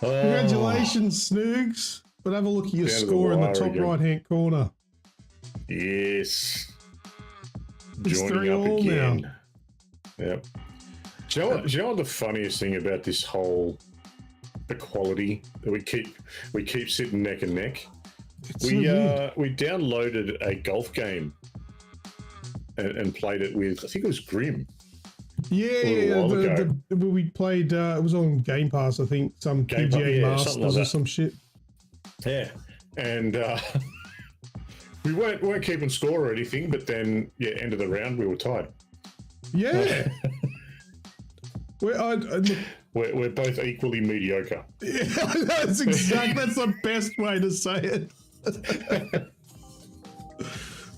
Congratulations, Snoogs. But have a look at your Down to the score in the wire top again. right-hand corner. Yes. It's Joining 3 up all again. now. Yep. Do you know what the funniest thing about this whole equality that we keep sitting neck and neck? It's We so weird. we downloaded a golf game and played it with, I think it was Grim. Yeah, while ago. we played, it was on Game Pass, I think, some Game Pass, PGA yeah, something like Masters or that. some shit. Yeah. And we weren't keeping score or anything, but then end of the round we were tied. Yeah. Look, We're both equally mediocre. yeah, that's the best way to say it.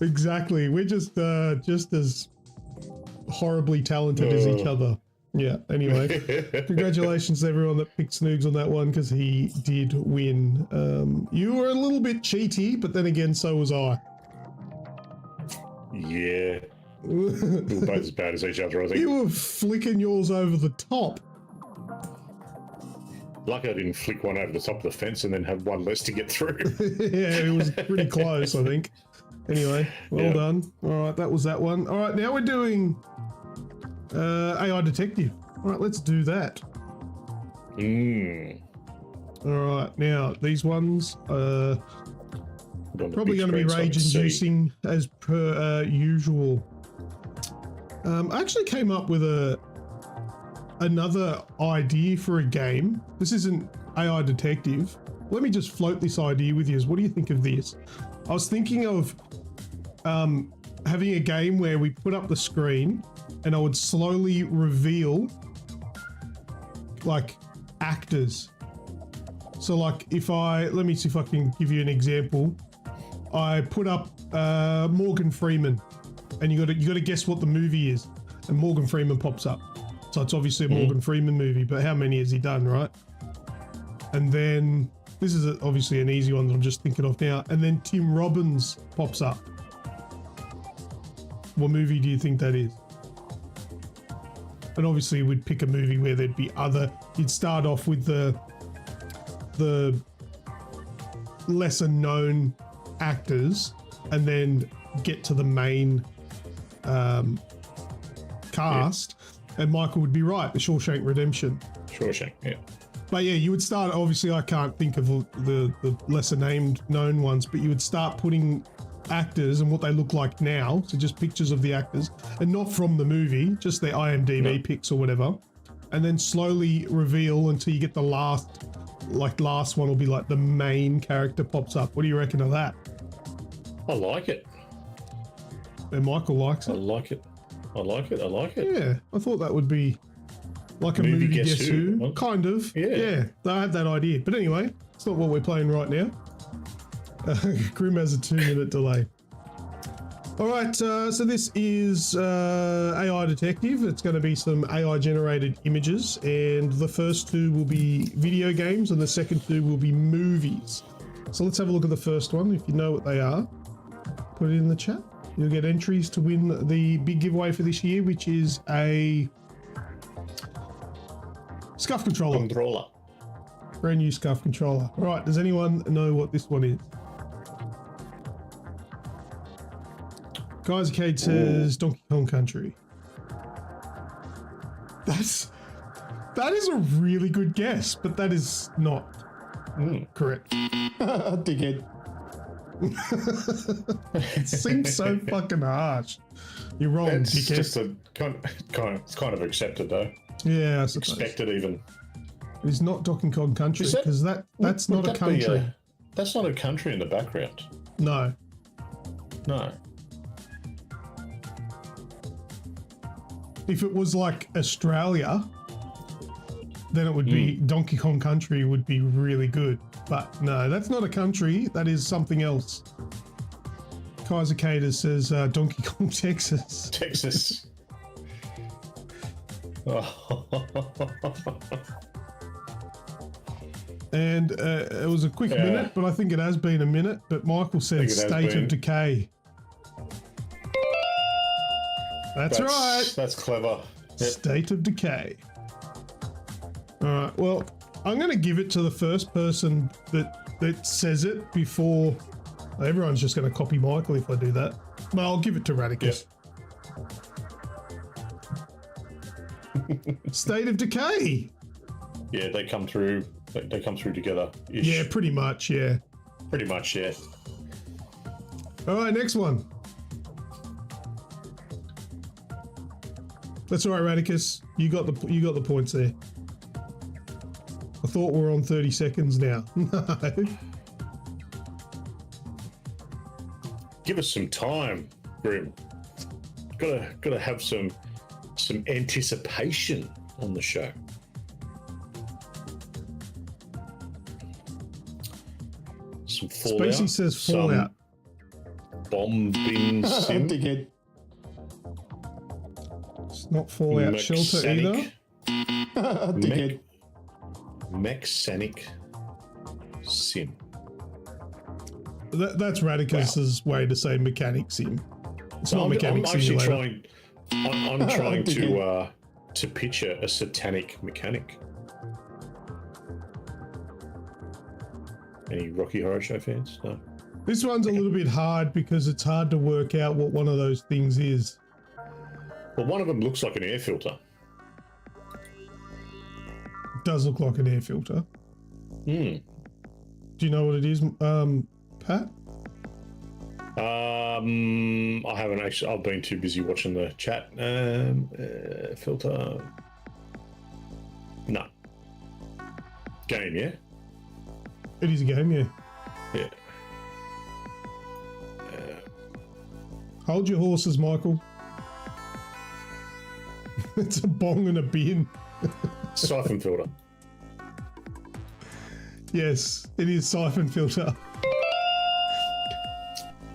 Exactly. We're just as horribly talented as each other. Yeah, anyway. Congratulations to everyone that picked Snoogs on that one, because he did win. You were a little bit cheaty, but then again, so was I. Yeah. We were both as bad as each other, I think. You were flicking yours over the top. Lucky I didn't flick one over the top of the fence and then have one less to get through. Yeah, it was pretty close, I think. Anyway, well done. All right, that was that one. All right, now we're doing AI Detective. All right, let's do that. All right, now these ones are probably going to be rage-inducing as per usual. I actually came up with another idea for a game. This isn't AI Detective. Let me just float this idea with you. What do you think of this? I was thinking of having a game where we put up the screen and I would slowly reveal like actors. So like if let me see if I can give you an example. I put up Morgan Freeman, and you got to guess what the movie is, and Morgan Freeman pops up. So it's obviously a Morgan Freeman movie, but how many has he done, right? And then this is obviously an easy one that I'm just thinking of now. And then Tim Robbins pops up. What movie do you think that is? And obviously we'd pick a movie where there'd be you'd start off with the lesser known actors and then get to the main cast. And Michael would be right, The Shawshank Redemption. Shawshank, yeah. But yeah, you would start, obviously I can't think of the lesser known ones, but you would start putting actors and what they look like now, so just pictures of the actors, and not from the movie, just their IMDb pics or whatever, and then slowly reveal until you get the last one will be like the main character pops up. What do you reckon of that? I like it. And Michael likes it? I like it. Yeah, I thought that would be like a movie Guess Who. Kind of. Yeah, I had that idea. But anyway, it's not what we're playing right now. Grim has a 2-minute delay. All right, so this is AI Detective. It's going to be some AI generated images, and the first 2 will be video games and the second 2 will be movies. So let's have a look at the first one. If you know what they are, put it in the chat. You'll get entries to win the big giveaway for this year, which is a SCUF controller. Brand new SCUF controller. All right, does anyone know what this one is? Guys Arcade says Donkey Kong Country. That is a really good guess, but that is not correct. Dickhead. It seems so fucking harsh. You're wrong, it's dickhead. Just it's kind of accepted though. Yeah, I suppose. Expected even. It's not Donkey Kong Country because that's not a country. That's not a country in the background. No. If it was like Australia, then it would be Donkey Kong Country would be really good. But no, that's not a country. That is something else. Kaiser Cater says Donkey Kong, Texas. Texas. And it was a quick minute, but I think it has been a minute. But Michael said State of Decay. That's right. That's clever. Yep. State of Decay. All right. Well, I'm going to give it to the first person that says it before. Everyone's just going to copy Michael if I do that. But I'll give it to Radicus. Yep. State of Decay. Yeah, they come through. They come through together. Yeah, pretty much. Yeah. Pretty much. Yeah. All right, next one. That's all right, Radicus. You got the points there. I thought we were on 30 seconds now. No. Give us some time, Grim. Gotta have some anticipation on the show. Some Fallout. Spacey says Fallout. Bomb bin sim. It's not Fallout Shelter either. Mechanic sim. That's Radicus's way to say mechanic sim. It's not mechanic I'm actually simulator. I'm trying to picture a satanic mechanic. Any Rocky Horror Show fans? No. This one's a little bit hard because it's hard to work out what one of those things is. Well, one of them looks like an air filter. It does look like an air filter. Do you know what it is, Pat? I haven't actually. I've been too busy watching the chat. Filter. No. Game, yeah. It is a game, yeah. Yeah. Hold your horses, Michael. It's a bong and a bin. Siphon filter. Yes, it is siphon filter.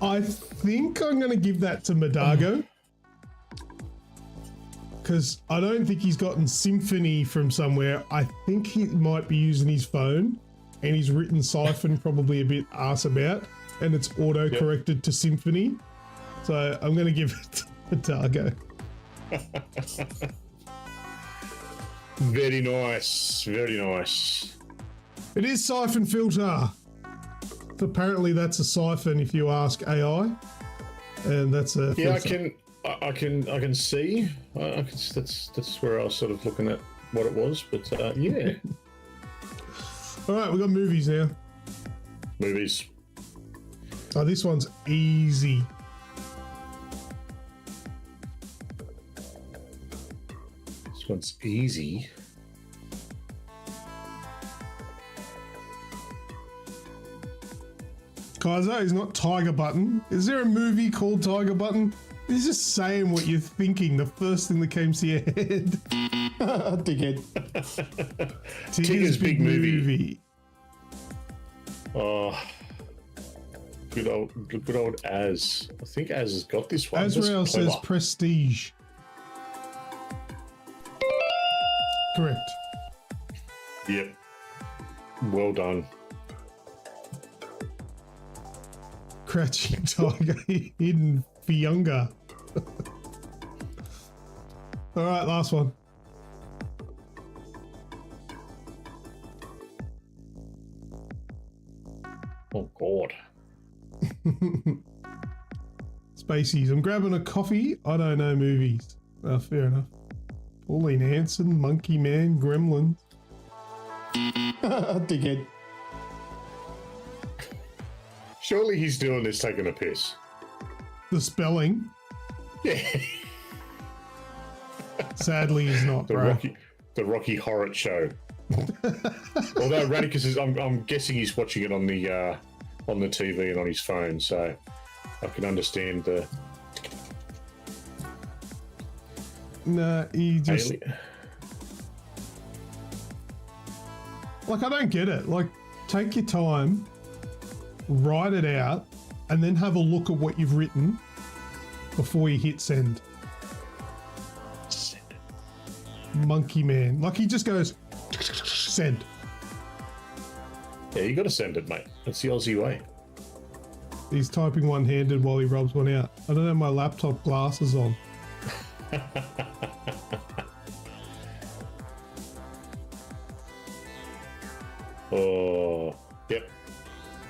I think I'm going to give that to Madago. Because I don't think he's gotten symphony from somewhere. I think he might be using his phone. And he's written siphon probably a bit arse about. And it's auto-corrected to symphony. So I'm going to give it to Madago. Very nice. Very nice. It is siphon filter. Apparently that's a siphon if you ask AI. And that's a filter. I can see. That's where I was sort of looking at what it was, but yeah. All right, we got movies now. Movies. Oh, this one's easy. This one's easy. Kaiser is not Tiger Button. Is there a movie called Tiger Button? He's just saying what you're thinking. The first thing that came to your head. Dickhead. Tigger's Big Movie. Oh, good old Az. I think Az has got this one. Azrael says Prestige. Correct. Yep. Well done. Crouching Tiger, Hidden for Younger. All right, last one. Oh, God. Spaceys. I'm grabbing a coffee. I don't know movies. Well, fair enough. Pauline Hanson, Monkey Man, Gremlins. Dickhead. Surely he's doing this taking a piss. The spelling. Yeah. Sadly, he's not, the bro. Rocky Horror Show. Although Radicus is, I'm guessing he's watching it on the TV and on his phone, so I can understand the. Nah, he just like, I don't get it. Like, take your time, write it out, and then have a look at what you've written before you hit send. Monkey Man. Like, he just goes send. Yeah, you got to send it, mate. That's the Aussie way. He's typing one-handed while he rubs one out. I don't have my laptop glasses on. Oh, yep.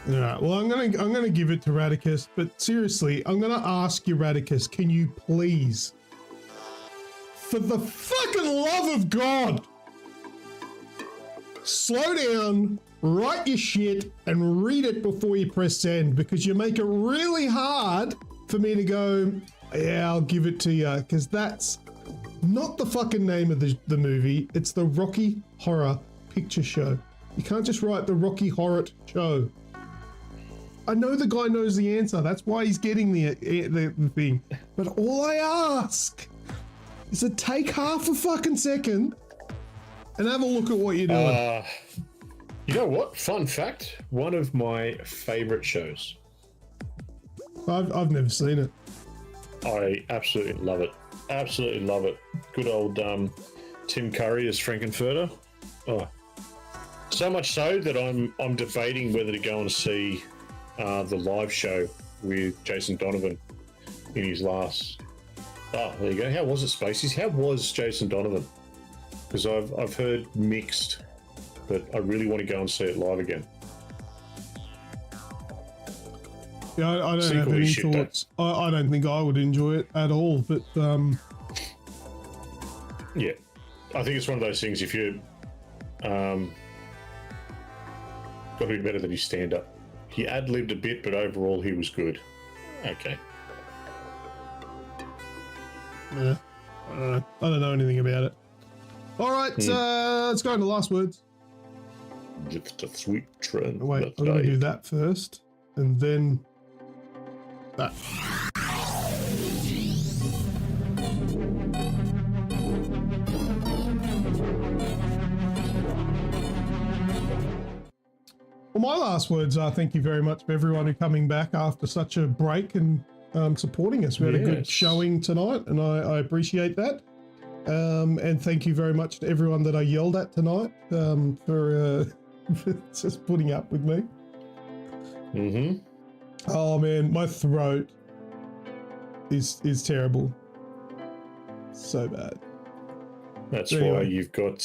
All right. Well, I'm gonna give it to Radicus, but seriously, I'm gonna ask you, Radicus, can you please, for the fucking love of God, slow down, write your shit, and read it before you press send, because you make it really hard for me to go, yeah, I'll give it to you, because that's not the fucking name of the movie. It's the Rocky Horror Picture Show. You can't just write the Rocky Horror Show. I know the guy knows the answer. That's why he's getting the thing. But all I ask is to take half a fucking second and have a look at what you're doing. You know what? Fun fact. One of my favourite shows. I've never seen it. I absolutely love it. Absolutely love it. Good old Tim Curry as Frankenfurter. Oh, so much so that I'm debating whether to go and see the live show with Jason Donovan in his last. Oh, there you go. How was it, Spaceys? How was Jason Donovan? Because I've heard mixed, but I really want to go and see it live again. Yeah, I don't have any thoughts. I don't think I would enjoy it at all, but yeah, I think it's one of those things. If you got to be better than his stand-up. He ad-libbed a bit, but overall he was good. Okay. Yeah, I don't know anything about it. All right, let's go into last words. It's a sweet trend. Wait, I'm going to do that first, and then that. Well, my last words are thank you very much for everyone who coming back after such a break and supporting us. We had a good showing tonight, and I appreciate that. And thank you very much to everyone that I yelled at tonight for just putting up with me. Mm-hmm. Oh man, my throat is terrible. So bad. That's Anyway. why you've got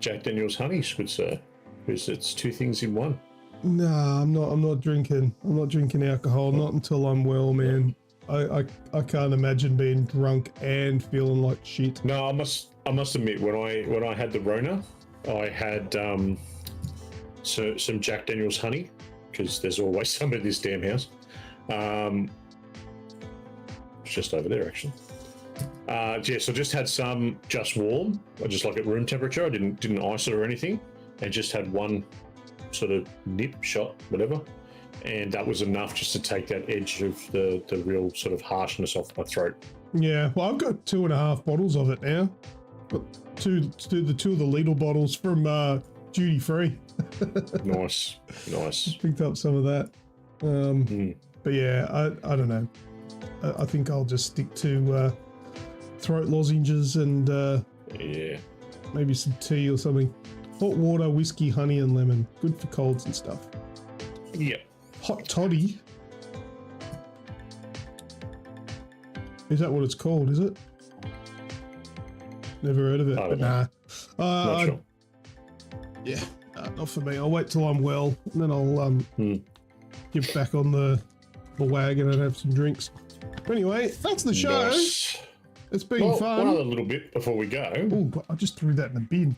Jack Daniel's honey, good sir, because it's two things in one. No, I'm not drinking. I'm not drinking alcohol. Not until I'm well, man. I can't imagine being drunk and feeling like shit. No, I must admit, when I had the Rona, I had some Jack Daniel's honey, because there's always some in this damn house. It's just over there, actually. So I just had some just warm, I just like at room temperature. I didn't ice it or anything, and just had one sort of nip shot, whatever, and that was enough just to take that edge of the real sort of harshness off my throat. Yeah, well, I've got 2.5 bottles of it now. Got two of the Lidl bottles from duty free. Nice. Picked up some of that. But yeah, I don't know. I think I'll just stick to throat lozenges and maybe some tea or something. Hot water, whiskey, honey, and lemon. Good for colds and stuff. Yeah. Hot toddy. Is that what it's called? Is it? Never heard of it. I don't But know. nah. Not sure. Yeah, not for me. I'll wait till I'm well, and then I'll get back on the wagon and have some drinks. But anyway, that's the show. Nice. It's been fun. One other little bit before we go. Oh, but I just threw that in the bin.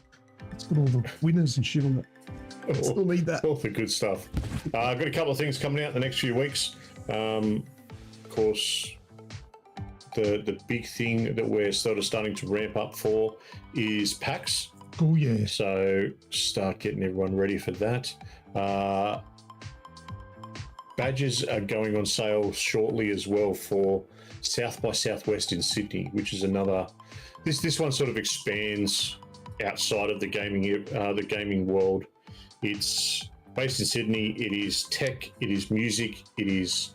It's got all the winners and shit on it. I still need that. All the good stuff. I've got a couple of things coming out in the next few weeks. Of course, the big thing that we're sort of starting to ramp up for is PAX. Oh, yeah. So start getting everyone ready for that. Badges are going on sale shortly as well for South by Southwest in Sydney, which is another. This one sort of expands outside of the gaming world. It's based in Sydney. It is tech, it is music, it is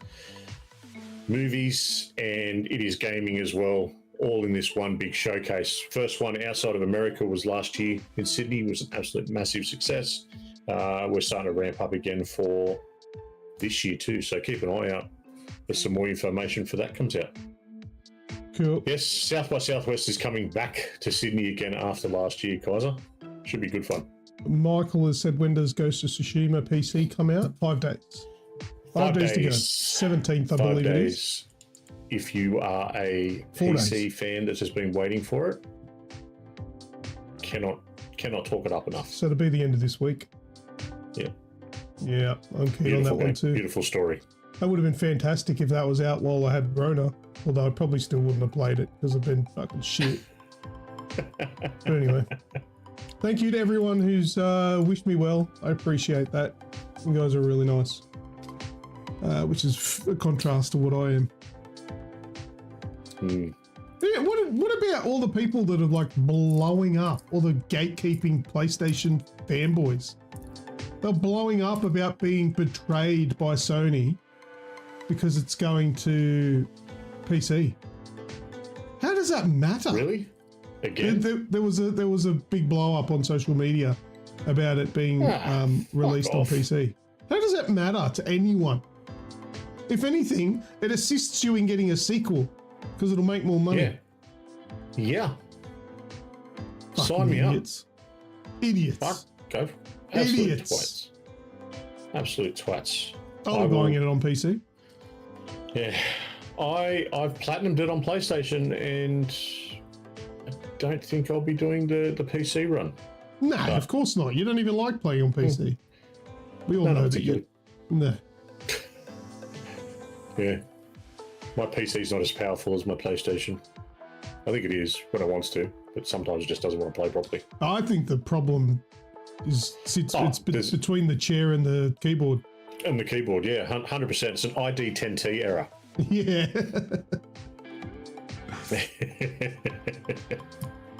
movies, and it is gaming as well, all in this one big showcase. First one outside of America was last year in Sydney. It was an absolute massive success. We're starting to ramp up again for this year too, so keep an eye out for some more information for that comes out. Cool. Yes, South by Southwest is coming back to Sydney again after last year, Kaiser. Should be good fun. Michael has said, when does Ghost of Tsushima PC come out? 5 days. 5 days to go. 17th, I believe it is. If you are a 4 PC fan that's just been waiting for it, cannot talk it up enough. So it'll be the end of this week. Yeah. Yeah, I'm keen on that one too. Beautiful story. That would have been fantastic if that was out while I had Rona, although I probably still wouldn't have played it because I've been fucking shit. But anyway, thank you to everyone who's wished me well. I appreciate that. You guys are really nice, which is a contrast to what I am. Yeah, what about all the people that are like blowing up, all the gatekeeping PlayStation fanboys? They're blowing up about being betrayed by Sony because it's going to PC. How does that matter? Really? Again? There was a big blow up on social media about it being released on PC. How does that matter to anyone? If anything, it assists you in getting a sequel because it'll make more money. Yeah. Fucking Sign me idiots. up. Idiots. Fuck, go. Absolute Idiots. twats. Absolute twats. I'll be buying it on PC. Yeah. I've platinumed it on PlayStation and I don't think I'll be doing the PC run. No, of course not. You don't even like playing on PC. We all know that you. No. Yeah. My PC's not as powerful as my PlayStation. I think it is when it wants to, but sometimes it just doesn't want to play properly. I think the problem sits between the chair and the keyboard. And the keyboard, yeah, 100%. It's an ID10T error. Yeah.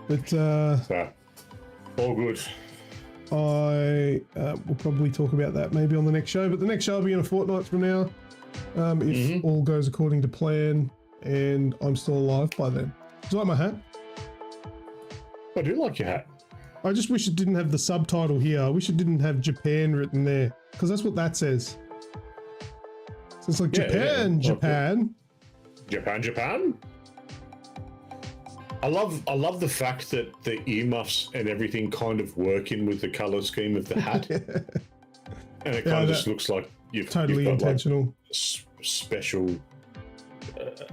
But so, all good. I will probably talk about that maybe on the next show. But the next show will be in a fortnight from now, if all goes according to plan and I'm still alive by then. Do you like my hat? I do like your hat. I just wish it didn't have the subtitle here. I wish it didn't have Japan written there, because that's what that says. So it's like Japan, Japan. Japan, Japan. I love the fact that the earmuffs and everything kind of work in with the color scheme of the hat, and it kind of just looks like you've got intentional, like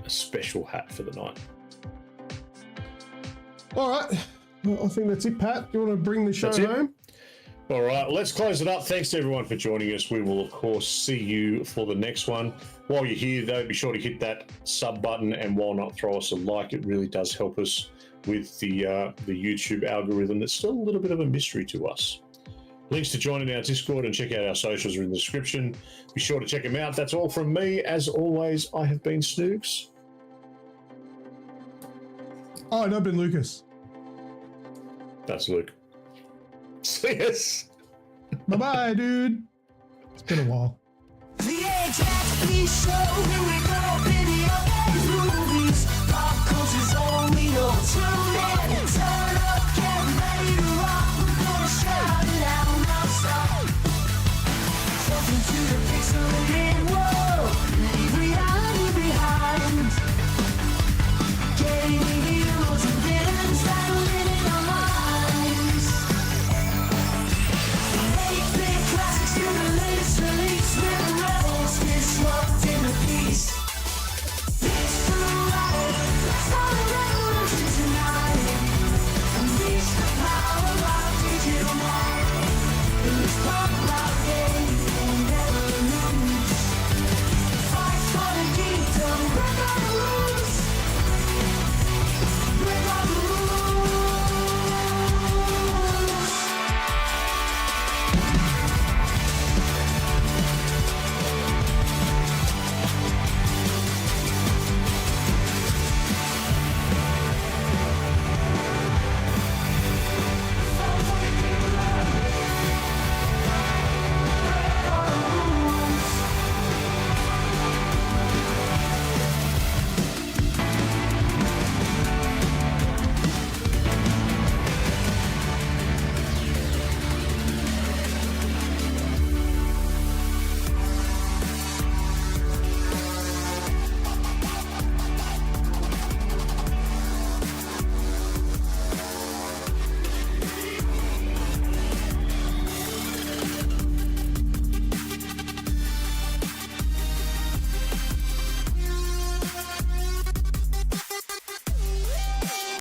a special hat for the night. All right, well, I think that's it, Pat. Do you want to bring the show home? All right, let's close it up. Thanks to everyone for joining us. We will, of course, see you for the next one. While you're here, though, be sure to hit that sub button, and why not throw us a like? It really does help us with the YouTube algorithm. That's still a little bit of a mystery to us. Links to join in our Discord and check out our socials are in the description. Be sure to check them out. That's all from me. As always, I have been Snoogs. Oh, and I've been Lucas. That's Luke. See us. Bye-bye, dude. It's been a while. The AGExp Show, here we go, video games, movies, pop culture's all we know. Tune in and tell